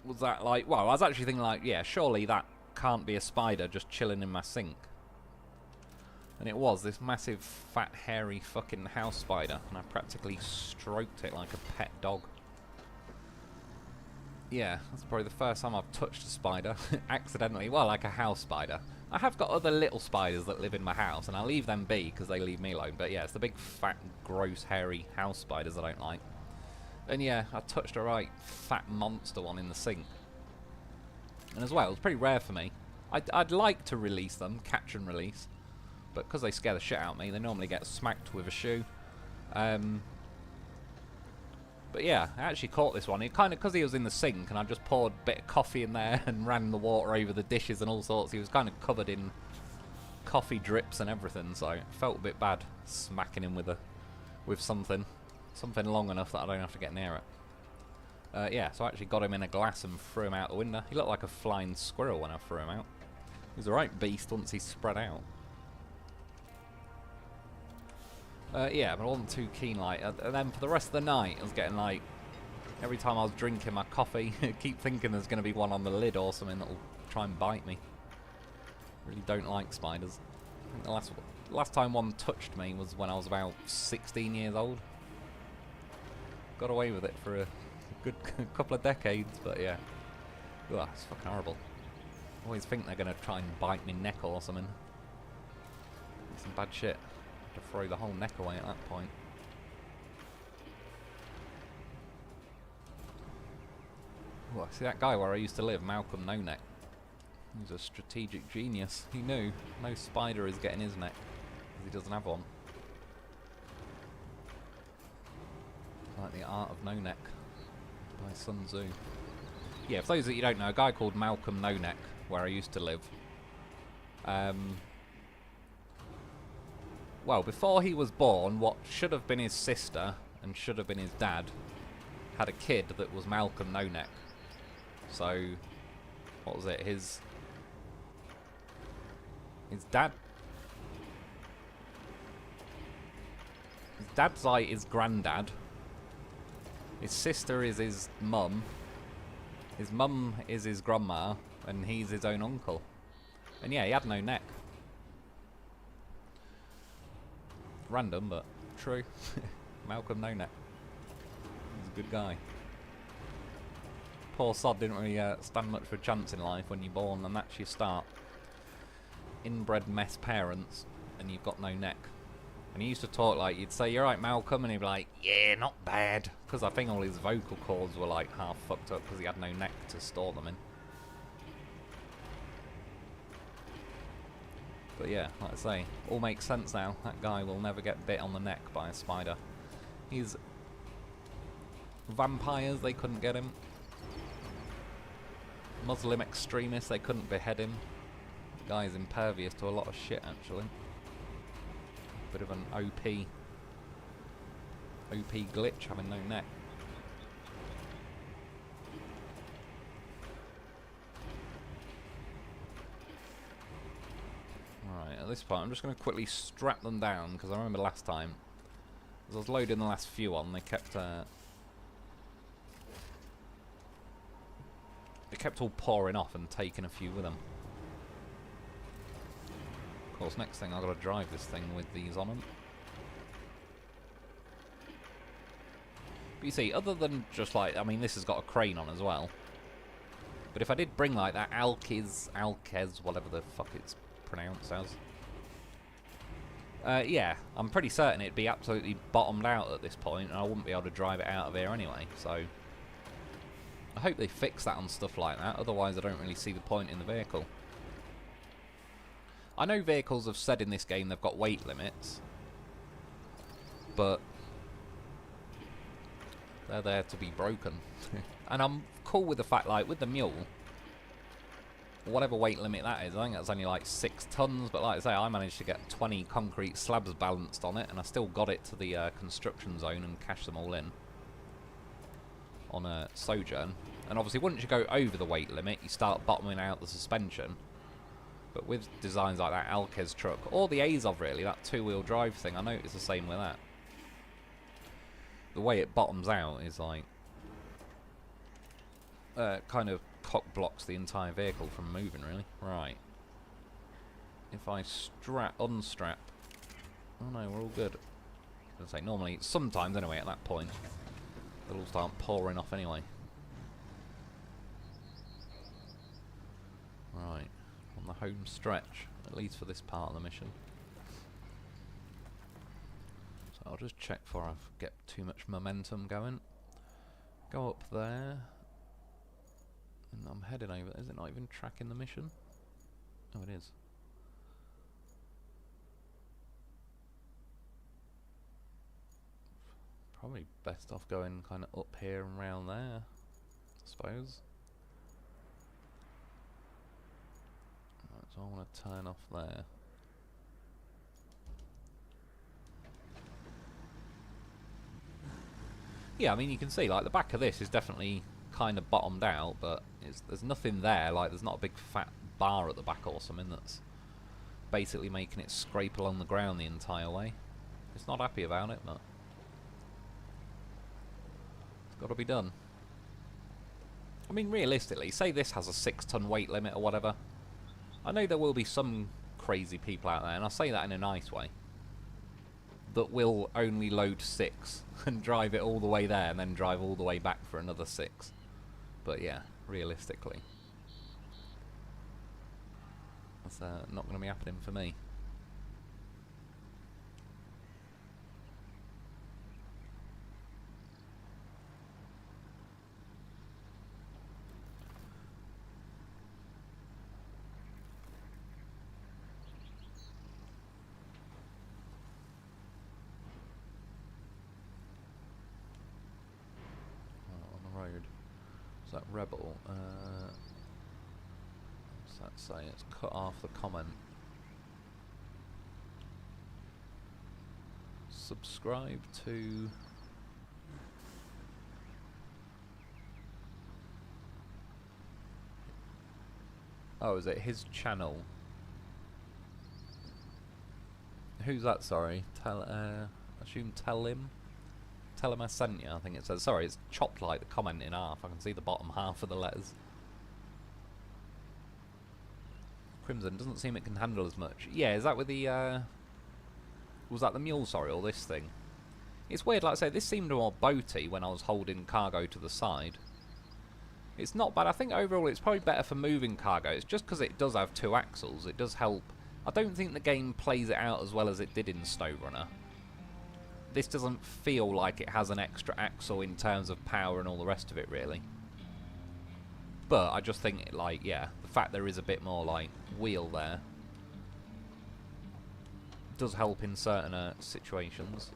was that like, well, I was actually thinking, like, yeah, surely that can't be a spider just chilling in my sink. And it was this massive, fat, hairy fucking house spider, and I practically stroked it like a pet dog. Yeah, that's probably the first time I've touched a spider accidentally. Well, like a house spider. I have got other little spiders that live in my house, and I leave them be because they leave me alone. But yeah, it's the big, fat, gross, hairy house spiders I don't like. And yeah, I touched a right fat monster one in the sink. And as well, it's pretty rare for me. I'd like to release them, catch and release. But because they scare the shit out of me, they normally get smacked with a shoe. But yeah, I actually caught this one. It kind of, because he was in the sink, and I just poured a bit of coffee in there and ran the water over the dishes and all sorts. He was kind of covered in coffee drips and everything, so it felt a bit bad smacking him with something long enough that I don't have to get near it. Yeah, so I actually got him in a glass and threw him out the window. He looked like a flying squirrel when I threw him out. He was a right beast once he spread out. Yeah, but I wasn't too keen, like, and then for the rest of the night, I was getting, like, every time I was drinking my coffee, I keep thinking there's going to be one on the lid or something that'll try and bite me. Really don't like spiders. I think the last time one touched me was when I was about 16 years old. Got away with it for a good couple of decades, but yeah. Ugh, it's fucking horrible. I always think they're going to try and bite me neck or something. Some bad shit. To throw the whole neck away at that point. Well, see that guy where I used to live, Malcolm No Neck. He's a strategic genius. He knew no spider is getting his neck because he doesn't have one. Like the Art of No Neck by Sun Tzu. Yeah, for those that you don't know, a guy called Malcolm No Neck, where I used to live. Well, before he was born, what should have been his sister and should have been his dad had a kid that was Malcolm No Neck. So, what was it? His dad. His dad's like his granddad. His sister is his mum. His mum is his grandma, and he's his own uncle. And yeah, he had no neck. Random, but true. Malcolm No Neck. He's a good guy. Poor sod didn't really stand much of a chance in life when you're born, and that's your start. Inbred mess parents, and you've got no neck. And he used to talk like, you'd say, "You're right, Malcolm," and he'd be like, "Yeah, not bad." Because I think all his vocal cords were like half fucked up because he had no neck to store them in. But yeah, like I say, all makes sense now. That guy will never get bit on the neck by a spider. He's... Vampires, they couldn't get him. Muslim extremists, they couldn't behead him. The guy's impervious to a lot of shit, actually. Bit of an OP glitch, having no neck. Right, at this point I'm just going to quickly strap them down, because I remember last time, as I was loading the last few on, they kept all pouring off and taking a few with them. Of course, next thing I've got to drive this thing with these on them. But you see, other than just like, I mean, this has got a crane on as well. But if I did bring like that Alkes, whatever the fuck it's pronounced as. Yeah, I'm pretty certain it'd be absolutely bottomed out at this point, and I wouldn't be able to drive it out of here anyway, so... I hope they fix that on stuff like that, otherwise I don't really see the point in the vehicle. I know vehicles have said in this game they've got weight limits, but they're there to be broken. And I'm cool with the fact, like, with the mule, whatever weight limit that is, I think that's only like 6 tons, but like I say, I managed to get 20 concrete slabs balanced on it, and I still got it to the construction zone and cashed them all in on a Sojourn. And obviously, once you go over the weight limit, you start bottoming out the suspension. But with designs like that Alkes truck, or the Azov really, that 2-wheel drive thing, I noticed the same with that. The way it bottoms out is like, kind of cock blocks the entire vehicle from moving, really. Right. If I unstrap... Oh no, we're all good. I was gonna say, normally, sometimes anyway, at that point, they'll all start pouring off anyway. Right. On the home stretch, at least for this part of the mission. So I'll just check before I get too much momentum going. Go up there. And I'm heading over. Is it not even tracking the mission? Oh, it is. Probably best off going kind of up here and round there, I suppose. Right, so I want to turn off there. Yeah, I mean, you can see, like, the back of this is definitely kind of bottomed out, but there's nothing there, like there's not a big fat bar at the back or something that's basically making it scrape along the ground the entire way. It's not happy about it, but it's got to be done. I mean, realistically, say this has a 6-ton weight limit or whatever. I know there will be some crazy people out there, and I say that in a nice way, that will only load 6 and drive it all the way there and then drive all the way back for another 6. But yeah, realistically, that's not going to be happening for me. On the road. Is that Rebel? What's that say? It's cut off the comment. Subscribe to... Oh, is it his channel? Who's that, sorry? Assume tell him? Tell him I sent you, I think it says. Sorry, it's chopped like the comment in half. I can see the bottom half of the letters. Crimson doesn't seem it can handle as much. Yeah, is that with the, was that the mule, sorry, or this thing? It's weird, like I say, this seemed more boaty when I was holding cargo to the side. It's not bad. I think overall it's probably better for moving cargo. It's just because it does have 2 axles. It does help. I don't think the game plays it out as well as it did in SnowRunner. This doesn't feel like it has an extra axle in terms of power and all the rest of it, really. But I just think, like, yeah, the fact there is a bit more, like, wheel there does help in certain situations.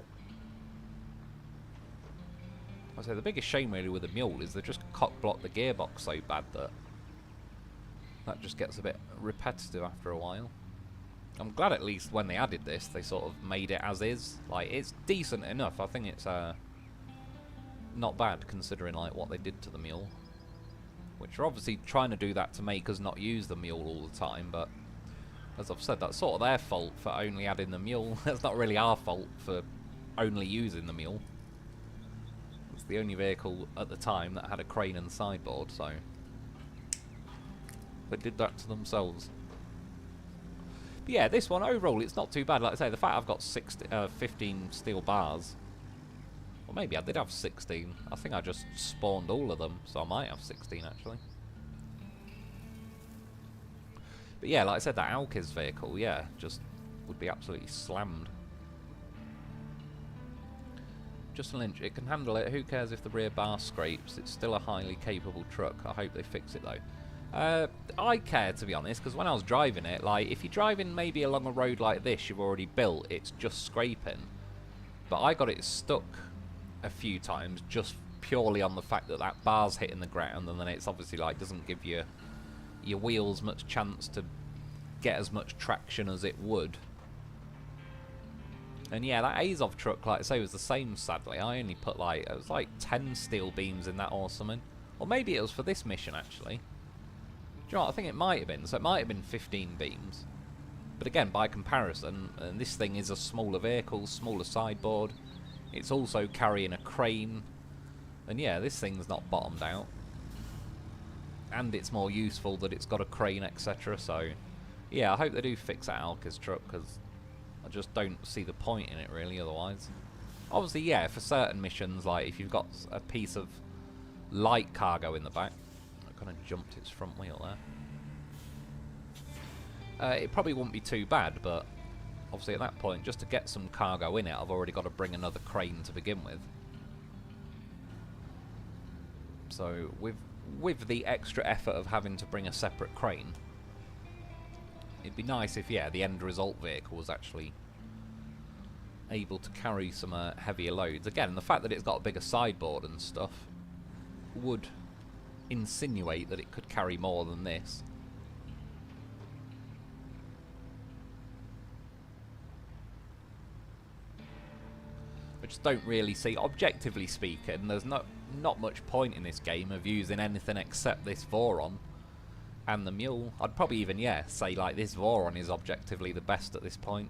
I say the biggest shame, really, with the mule is they just cock-block the gearbox so bad that just gets a bit repetitive after a while. I'm glad at least when they added this, they sort of made it as is. Like, it's decent enough. I think it's not bad considering like what they did to the mule. Which are obviously trying to do that to make us not use the mule all the time, but as I've said, that's sort of their fault for only adding the mule. That's not really our fault for only using the mule. It's the only vehicle at the time that had a crane and sideboard, so they did that to themselves. But yeah, this one overall, it's not too bad. Like I say, the fact I've got 15 steel bars, or maybe I did have 16. I think I just spawned all of them, so I might have 16 actually. But yeah, like I said, that Alkes vehicle, yeah, just would be absolutely slammed. Justin Lynch, it can handle it. Who cares if the rear bar scrapes? It's still a highly capable truck. I hope they fix it though. I care, to be honest, because when I was driving it, like, if you're driving maybe along a road like this you've already built, it's just scraping. But I got it stuck a few times just purely on the fact that that bar's hitting the ground, and then it's obviously like doesn't give you your wheels much chance to get as much traction as it would. And yeah, that Azov truck, like I say, was the same, sadly. I only put like, it was like 10 steel beams in that or something. Or maybe it was for this mission, actually. Do you know what? I think it might have been. So it might have been 15 beams. But again, by comparison, and this thing is a smaller vehicle, smaller sideboard. It's also carrying a crane. And yeah, this thing's not bottomed out. And it's more useful that it's got a crane, etc. So yeah, I hope they do fix that Alka's truck, because I just don't see the point in it really otherwise. Obviously, yeah, for certain missions, like if you've got a piece of light cargo in the back. I kind of jumped its front wheel there. It probably wouldn't be too bad, but obviously at that point, just to get some cargo in it, I've already got to bring another crane to begin with. So with the extra effort of having to bring a separate crane, it'd be nice if, yeah, the end result vehicle was actually able to carry some heavier loads. Again, the fact that it's got a bigger sideboard and stuff would insinuate that it could carry more than this. I just don't really see, objectively speaking, there's not much point in this game of using anything except this Voron and the mule. I'd probably even, yeah, say like this Voron is objectively the best at this point.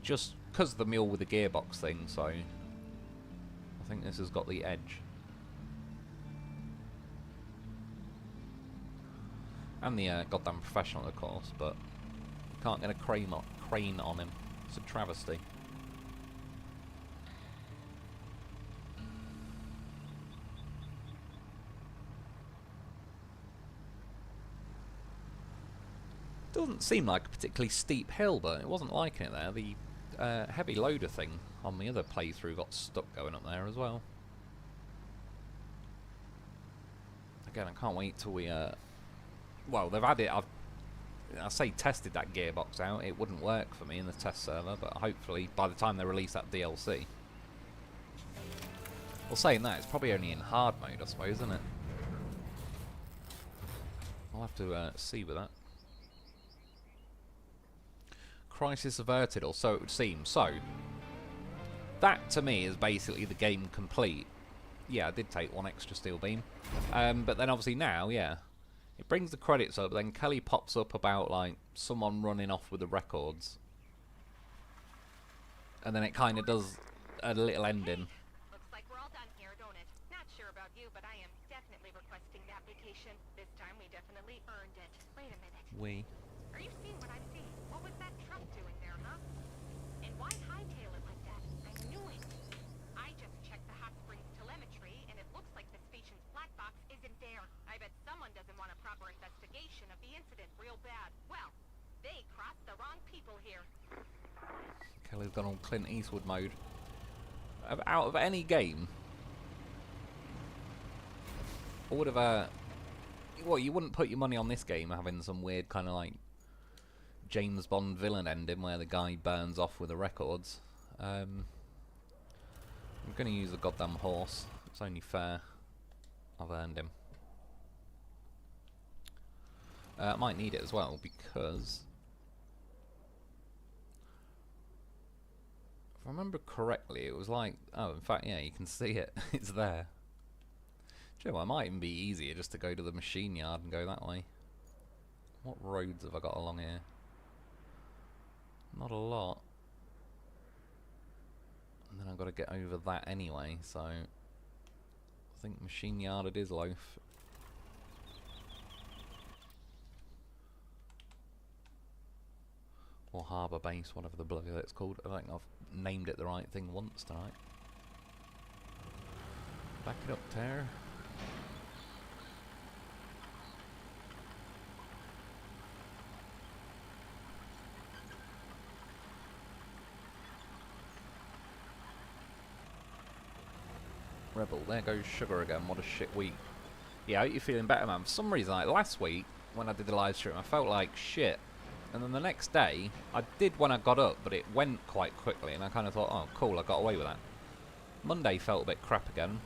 Just because of the mule with the gearbox thing, so I think this has got the edge. And the goddamn professional, of course, but you can't get a crane on him. It's a travesty. Doesn't seem like a particularly steep hill, but it wasn't liking it there. The heavy loader thing on the other playthrough got stuck going up there as well. Again, I can't wait till we... well, they've had it... I say tested that gearbox out. It wouldn't work for me in the test server, but hopefully by the time they release that DLC... Well, saying that, it's probably only in hard mode, I suppose, isn't it? I'll have to see with that. Crisis averted, or so it would seem. So, that to me is basically the game complete. Yeah, I did take one extra steel beam. But then obviously now, yeah, it brings the credits up, then Kelly pops up about like someone running off with the records. And then it kind of does a little ending. Looks like we're all done here, don't it? Not sure about you, but I am definitely requesting the application. This time we definitely earned it. Wait a minute. Are you seeing what I'm seeing? What was that truck doing there, huh? And why hightail it like that? I knew it. I just checked the hot springs telemetry, and it looks like the station's black box isn't there. I bet someone doesn't want a proper investigation of the incident real bad. Well, they crossed the wrong people here. Kelly's gone on Clint Eastwood mode. Out of any game, I would have... well, you wouldn't put your money on this game having some weird kind of like James Bond villain ending where the guy burns off with the records. I'm going to use the goddamn horse. It's only fair. I've earned him. I might need it as well because... if I remember correctly, it was like... oh, in fact, yeah, you can see it. It's there. Do you know, it might even be easier just to go to the machine yard and go that way. What roads have I got along here? Not a lot. And then I've got to get over that anyway, so... I think machine yard it is, Loaf. Or harbour base, whatever the bloody it's called. I think I've named it the right thing once tonight. Back it up, Terror. Rebel, there goes Sugar again, what a shit week. Yeah, I hope you're feeling better, man. For some reason, like last week, when I did the live stream, I felt like shit. And then the next day, I did when I got up, but it went quite quickly, and I kind of thought, oh, cool, I got away with that. Monday felt a bit crap again.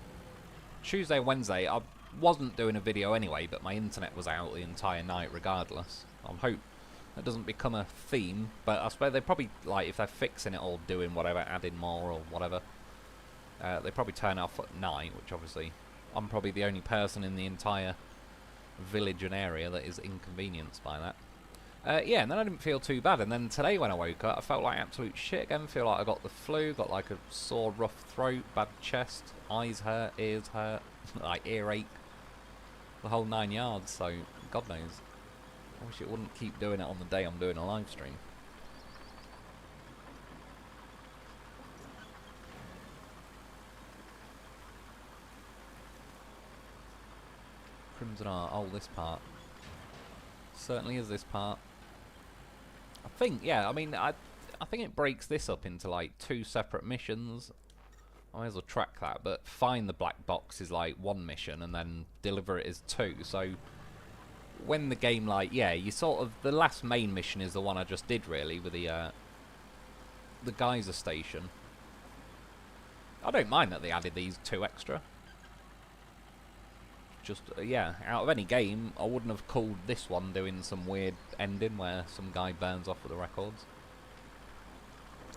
Tuesday and Wednesday, I wasn't doing a video anyway, but my internet was out the entire night regardless. I hope that doesn't become a theme, but I suppose they probably, like, if they're fixing it or doing whatever, adding more or whatever, they probably turn off at night, which obviously I'm probably the only person in the entire village and area that is inconvenienced by that. Yeah, and then I didn't feel too bad, and then today when I woke up, I felt like absolute shit again. Feel like I got the flu, got like a sore, rough throat, bad chest, eyes hurt, ears hurt, like earache, the whole 9 yards, so God knows. I wish it wouldn't keep doing it on the day I'm doing a live stream. Crimson Art, oh, this part. Certainly is this part. I think, yeah, I mean, I think it breaks this up into, like, 2 separate missions. I might as well track that, but find the black box is, like, 1 mission, and then deliver it as 2. So, when the game, like, yeah, you sort of, the last main mission is the one I just did, really, with the geyser station. I don't mind that they added these 2 extra. Just, yeah, out of any game, I wouldn't have called this one doing some weird ending where some guy burns off with the records.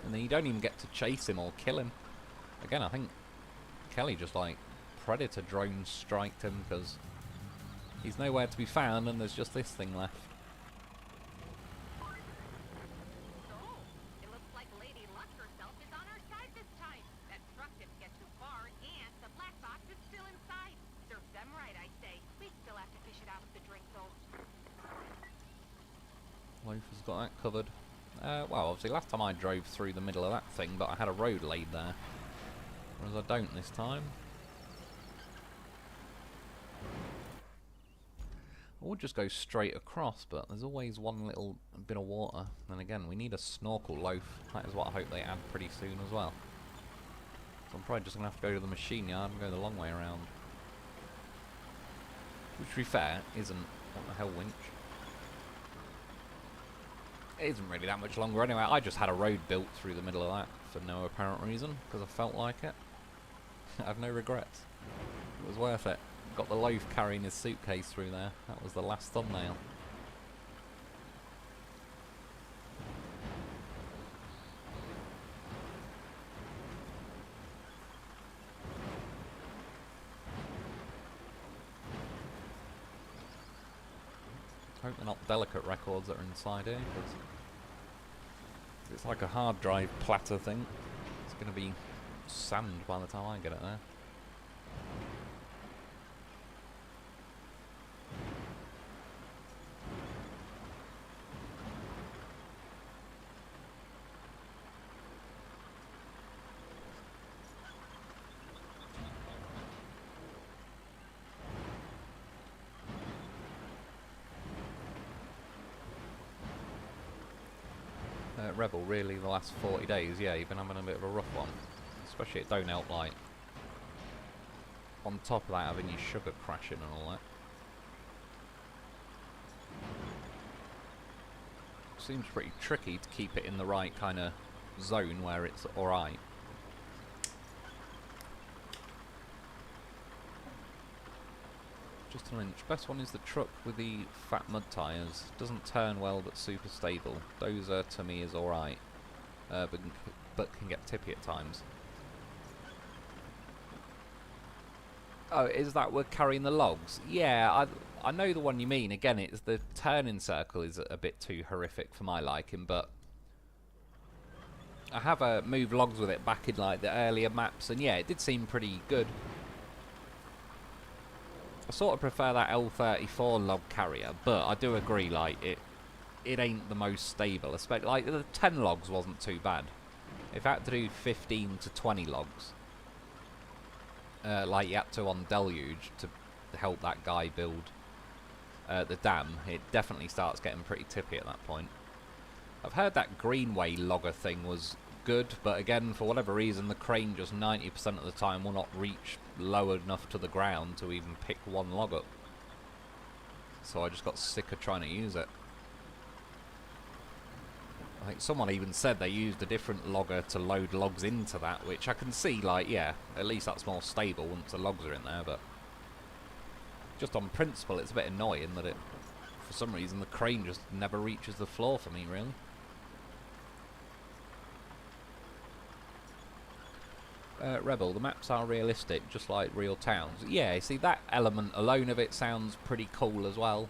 And then you don't even get to chase him or kill him. Again, I think Kelly just, like, predator drone striked him because he's nowhere to be found and there's just this thing left. Loaf has got that covered. Well, obviously last time I drove through the middle of that thing, but I had a road laid there. Whereas I don't this time. I would just go straight across, but there's always one little bit of water. And again, we need a snorkel loaf. That is what I hope they add pretty soon as well. So I'm probably just going to have to go to the machine yard and go the long way around. Which, to be fair, isn't... What the hell, winch? It isn't really that much longer anyway. I just had a road built through the middle of that for no apparent reason, because I felt like it. I have no regrets. It was worth it. Got the loaf carrying his suitcase through there. That was the last thumbnail. I hope they're not delicate records that are inside here, because it's like a hard drive platter thing. It's going to be sand by the time I get it there. Rebel, really, the last 40 days, yeah, you've been having a bit of a rough one. Especially it don't help, like, on top of that, having your sugar crashing and all that. Seems pretty tricky to keep it in the right kind of zone where it's alright. Just an inch. Best one is the truck with the fat mud tyres. Doesn't turn well, but super stable. Dozer to me is alright, but can get tippy at times. Oh, is that we're carrying the logs? Yeah, I know the one you mean. Again, it's the turning circle is a bit too horrific for my liking, but I have moved logs with it back in like the earlier maps, and yeah, it did seem pretty good. I sort of prefer that L34 log carrier, but I do agree, like, it ain't the most stable. Especially, like, the 10 logs wasn't too bad. If I had to do 15 to 20 logs, like you had to on Deluge to help that guy build the dam, it definitely starts getting pretty tippy at that point. I've heard that Greenway logger thing was good, but again, for whatever reason, the crane just 90% of the time will not reach low enough to the ground to even pick one log up. So I just got sick of trying to use it. Like, someone even said they used a different logger to load logs into that, which I can see, like, yeah, at least that's more stable once the logs are in there, but just on principle, it's a bit annoying that it, for some reason, the crane just never reaches the floor for me, really. Rebel, the maps are realistic, just like real towns. Yeah, see, that element alone of it sounds pretty cool as well.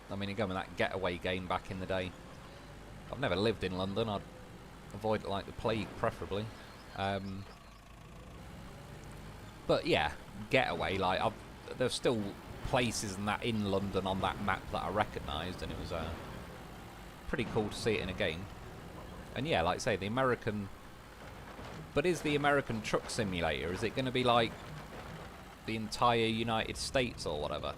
I mean, again, with that getaway game back in the day. I've never lived in London. I'd avoid it like the plague, preferably. But yeah, getaway, like, there's still places and that in London on that map that I recognised, and it was pretty cool to see it in a game. And yeah, like I say, the American... But is the American Truck Simulator, is it going to be like the entire United States or whatever?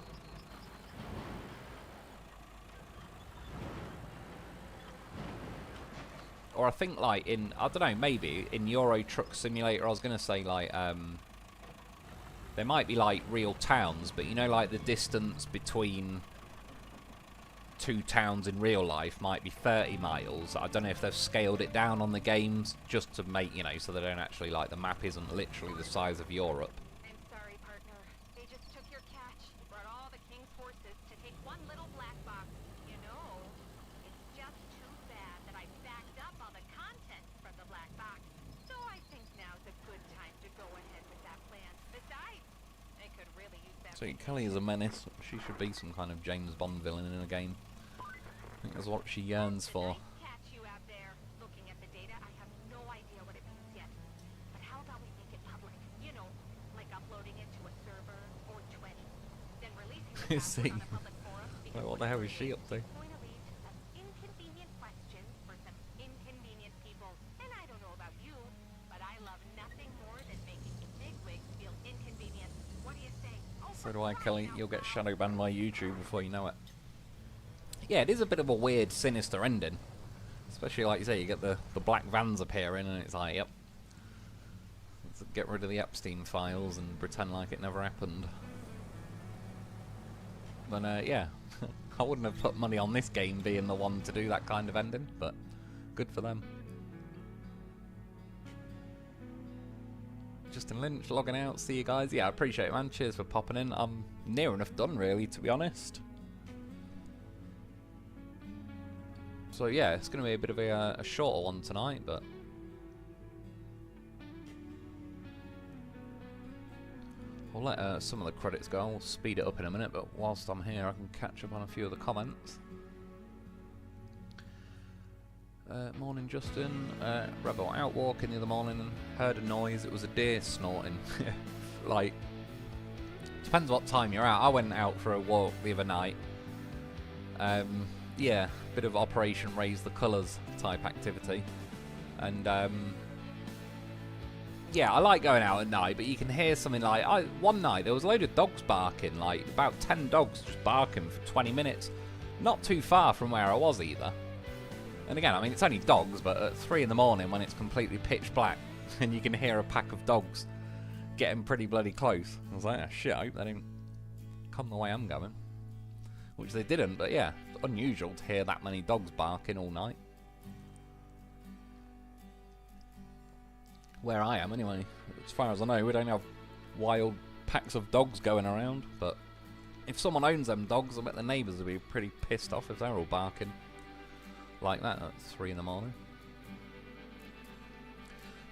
Or I think, like, in... I don't know, maybe in Euro Truck Simulator, I was going to say, like, there might be, like, real towns, but, you know, like, the distance between two towns in real life might be 30 miles. I don't know if they've scaled it down on the games just to make, you know, so they don't actually, like, the map isn't literally the size of Europe. I'm sorry, partner. They just took your catch, brought all the king's forces to take one little black box. You know, it's just too bad that I backed up all the content from the black box. So I think now's a good time to go ahead with that plan. Besides, I could really use that. So Kelly is a menace. She should be some kind of James Bond villain in a game. I think that's what she yearns for. Catch you out there. Looking at the data, I have no idea what it means yet. But how about we make it public? You know, like uploading it to a server or 20, then releasing the See. on a public forum. Like, what the hell is she up to? It's going to lead to some inconvenient questions for some inconvenient people. And I don't know about you, but I love nothing more than making bigwigs feel inconvenient. What do you say? Oh, So do I, Kelly. You'll get shadow banned by YouTube before you know it. Yeah, it is a bit of a weird, sinister ending. Especially, like you say, you get the black vans appearing and it's like, yep. Let's get rid of the Epstein files and pretend like it never happened. But, yeah. I wouldn't have put money on this game being the one to do that kind of ending, but good for them. Justin Lynch logging out. See you guys. Yeah, I appreciate it, man. Cheers for popping in. I'm near enough done, really, to be honest. So yeah, it's going to be a bit of a shorter one tonight, but we'll let some of the credits go. We'll speed it up in a minute, but whilst I'm here, I can catch up on a few of the comments. Morning, Justin. Rebel out walking the other morning and heard a noise. It was a deer snorting. Like, depends what time you're out. I went out for a walk the other night. Yeah, bit of Operation Raise the Colours type activity. And, yeah, I like going out at night, but you can hear something like... one night, there was a load of dogs barking, like, about 10 dogs just barking for 20 minutes. Not too far from where I was, either. And again, I mean, it's only dogs, but at 3 in the morning when it's completely pitch black, and you can hear a pack of dogs getting pretty bloody close. I was like, oh, shit, I hope they didn't come the way I'm going. Which they didn't, but yeah, it's unusual to hear that many dogs barking all night. Where I am, anyway. As far as I know, we don't have wild packs of dogs going around, but if someone owns them dogs, I bet the neighbours would be pretty pissed off if they're all barking like that at 3 in the morning.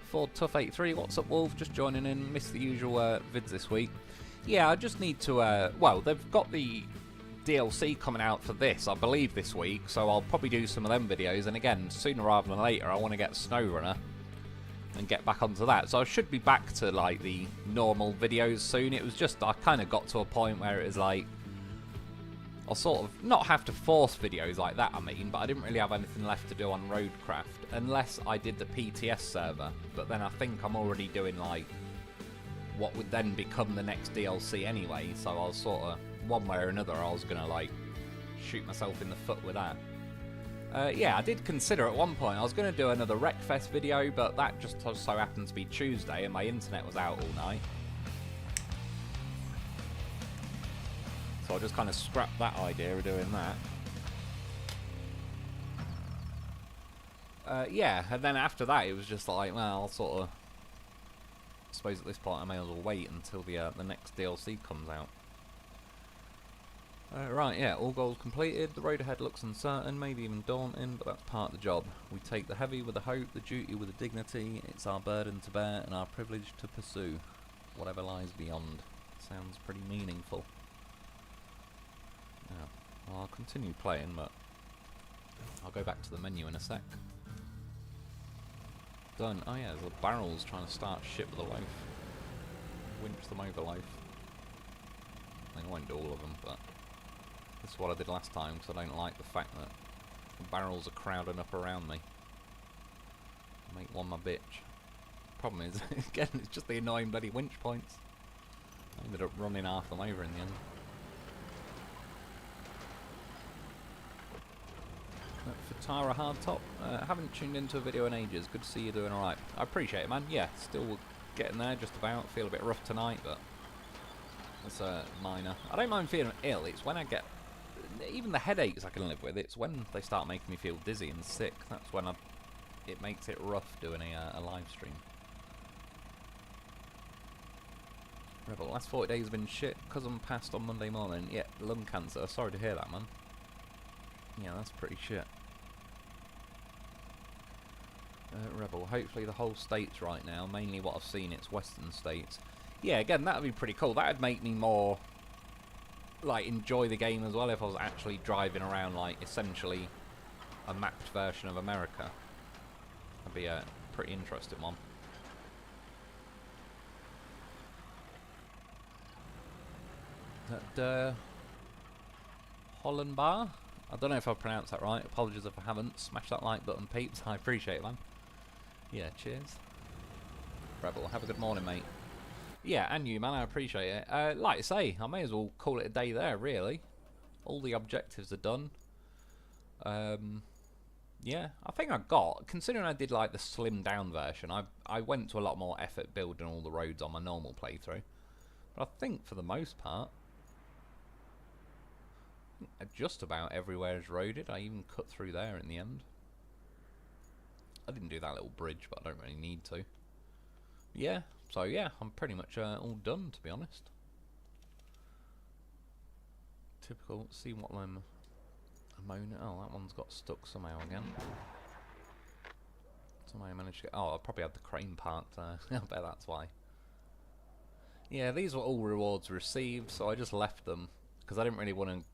Ford Tough 83, what's up, Wolf? Just joining in. Missed the usual vids this week. Yeah, I just need to, well, they've got the DLC coming out for this, I believe, this week, so I'll probably do some of them videos, and again, sooner rather than later, I want to get SnowRunner and get back onto that. So I should be back to, like, the normal videos soon. It was just, I kind of got to a point where it was like, I'll sort of not have to force videos like that, I mean, but I didn't really have anything left to do on Roadcraft, unless I did the PTS server, but then I think I'm already doing, like, what would then become the next DLC anyway, so I was sort of, one way or another, I was gonna, like, shoot myself in the foot with that. Yeah, I did consider at one point I was gonna do another Wreckfest video, but that just so happened to be Tuesday and my internet was out all night. So So I just kind of scrapped that idea of doing that. Yeah, and then after that it was just like, well, I'll sort of... I suppose at this point I may as well wait until the next DLC comes out. Right, yeah, all goals completed. The road ahead looks uncertain, maybe even daunting, but that's part of the job. We take the heavy with the hope, the duty with the dignity. It's our burden to bear and our privilege to pursue. Whatever lies beyond. Sounds pretty meaningful. Yeah, well, I'll continue playing, but I'll go back to the menu in a sec. Done. Oh yeah, the barrels trying to start shit with a loaf. Winch them over loaf. I think I won't do all of them, but this is what I did last time, because I don't like the fact that the barrels are crowding up around me. Make one my bitch. Problem is, again, it's just the annoying bloody winch points. I ended up running half them over in the end. For Tara Hardtop, haven't tuned into a video in ages. Good to see you doing alright. I appreciate it, man. Yeah, still getting there just about. Feel a bit rough tonight, but it's minor. I don't mind feeling ill. It's when I get... Even the headaches I can live with. It's when they start making me feel dizzy and sick. That's when it makes it rough doing a live stream. Rebel, last 40 days have been shit. Cousin passed on Monday morning. Yeah, lung cancer. Sorry to hear that, man. Yeah, that's pretty shit. Rebel, hopefully the whole state's right now. Mainly what I've seen, it's western states. Yeah, again, that would be pretty cool. That would make me more, like, enjoy the game as well if I was actually driving around, like, essentially a mapped version of America. That'd be a pretty interesting one. That, Holland Bar? I don't know if I've pronounced that right. Apologies if I haven't. Smash that like button, peeps. I appreciate it, man. Yeah, cheers. Rebel, have a good morning, mate. Yeah, and you, man. I appreciate it. Like I say, I may as well call it a day there, really. All the objectives are done. Yeah, I think I got... Considering I did, like, the slimmed down version, I went to a lot more effort building all the roads on my normal playthrough. But I think, for the most part... just about everywhere is roaded. I even cut through there in the end. I didn't do that little bridge, but I don't really need to. Yeah, so yeah, I'm pretty much all done, to be honest. Typical. See what I'm moaning. Oh, that one's got stuck somehow again. Somehow I managed to get... Oh, I probably had the crane parked there. I bet that's why. Yeah, these were all rewards received, so I just left them because I didn't really want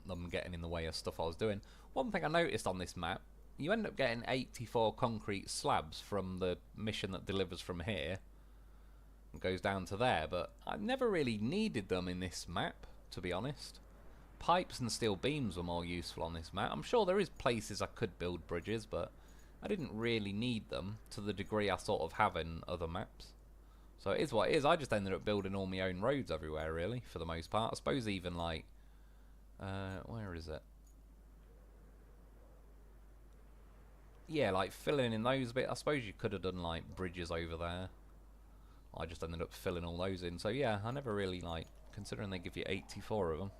them getting in the way of stuff I was doing. One thing I noticed on this map, you end up getting 84 concrete slabs from the mission that delivers from here and goes down to there, but I never really needed them in this map, to be honest. Pipes and steel beams were more useful on this map. I'm sure there is places I could build bridges, but I didn't really need them to the degree I sort of have in other maps. So it is what it is. I just ended up building all my own roads everywhere, really, for the most part. I suppose even like... where is it? Yeah, like filling in those bits. I suppose you could have done like bridges over there. I just ended up filling all those in. So yeah, I never really like, considering they give you 84 of them,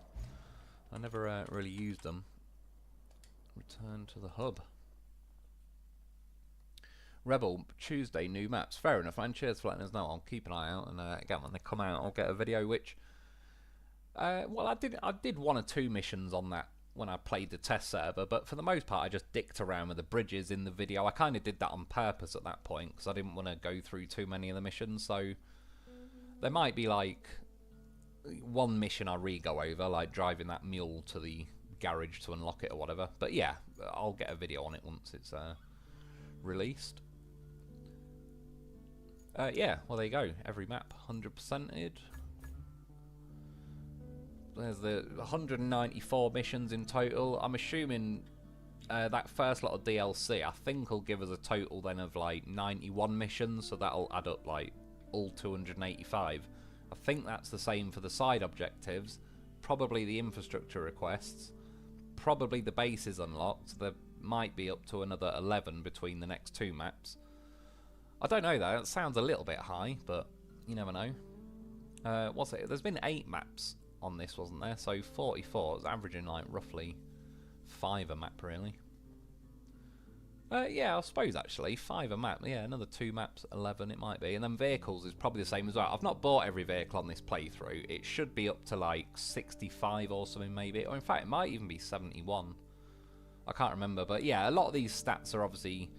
I never really used them. Return to the hub. Rebel, Tuesday, new maps. Fair enough, man. Cheers for letting us know. I'll keep an eye out, and again, when they come out, I'll get a video. Which, well, I did 1 or 2 missions on that when I played the test server, but for the most part, I just dicked around with the bridges in the video. I kind of did that on purpose at that point because I didn't want to go through too many of the missions. So there might be like 1 mission I re-go over, like driving that mule to the garage to unlock it or whatever. But yeah, I'll get a video on it once it's released. Yeah, well there you go. Every map 100%ed. There's the 194 missions in total. I'm assuming that first lot of DLC, I think, will give us a total then of like 91 missions, so that'll add up like all 285. I think that's the same for the side objectives, probably the infrastructure requests, probably the base is unlocked. There might be up to another 11 between the next 2 maps. I don't know though, it sounds a little bit high, but you never know. What's it? There's been 8 maps on this, wasn't there? So 44 is averaging like roughly 5 a map, really. Yeah, I suppose actually 5 a map. Yeah, another 2 maps, 11 it might be. And then vehicles is probably the same as well. I've not bought every vehicle on this playthrough. It should be up to like 65 or something maybe. Or in fact, it might even be 71. I can't remember. But yeah, a lot of these stats are obviously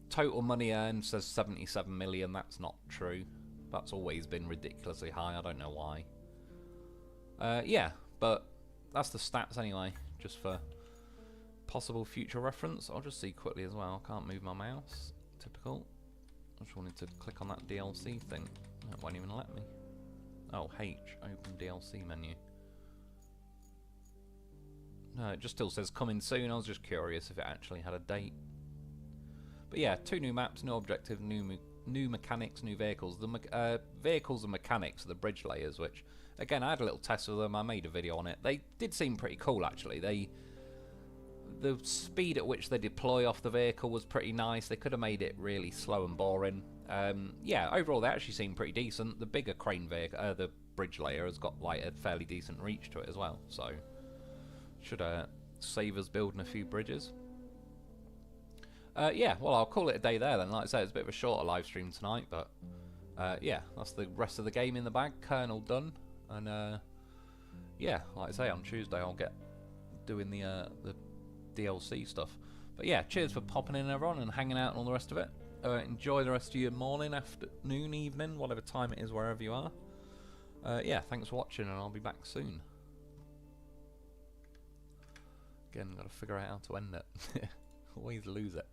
total money earned says 77 million. That's not true. That's always been ridiculously high. I don't know why. Yeah, but that's the stats anyway, just for possible future reference. I'll just see quickly as well. I can't move my mouse. Typical. I just wanted to click on that DLC thing. It won't even let me. Oh, H. Open DLC menu. No, it just still says coming soon. I was just curious if it actually had a date. But yeah, 2 new maps, no objective, new mechanics, new vehicles. The vehicles and mechanics are the bridge layers, which, again, I had a little test with them. I made a video on it. They did seem pretty cool, actually. The speed at which they deploy off the vehicle was pretty nice. They could have made it really slow and boring. Yeah, overall they actually seem pretty decent. The bigger crane vehicle, the bridge layer, has got like a fairly decent reach to it as well. So should save us building a few bridges. Yeah, well, I'll call it a day there then. Like I said, it's a bit of a shorter live stream tonight, but yeah, that's the rest of the game in the bag. Kernel done, and yeah, like I say, on Tuesday I'll get doing the DLC stuff. But yeah, cheers for popping in, everyone, and hanging out and all the rest of it. Enjoy the rest of your morning, afternoon, evening, whatever time it is, wherever you are. Yeah, thanks for watching, and I'll be back soon. Again, got to figure out how to end it. Always lose it.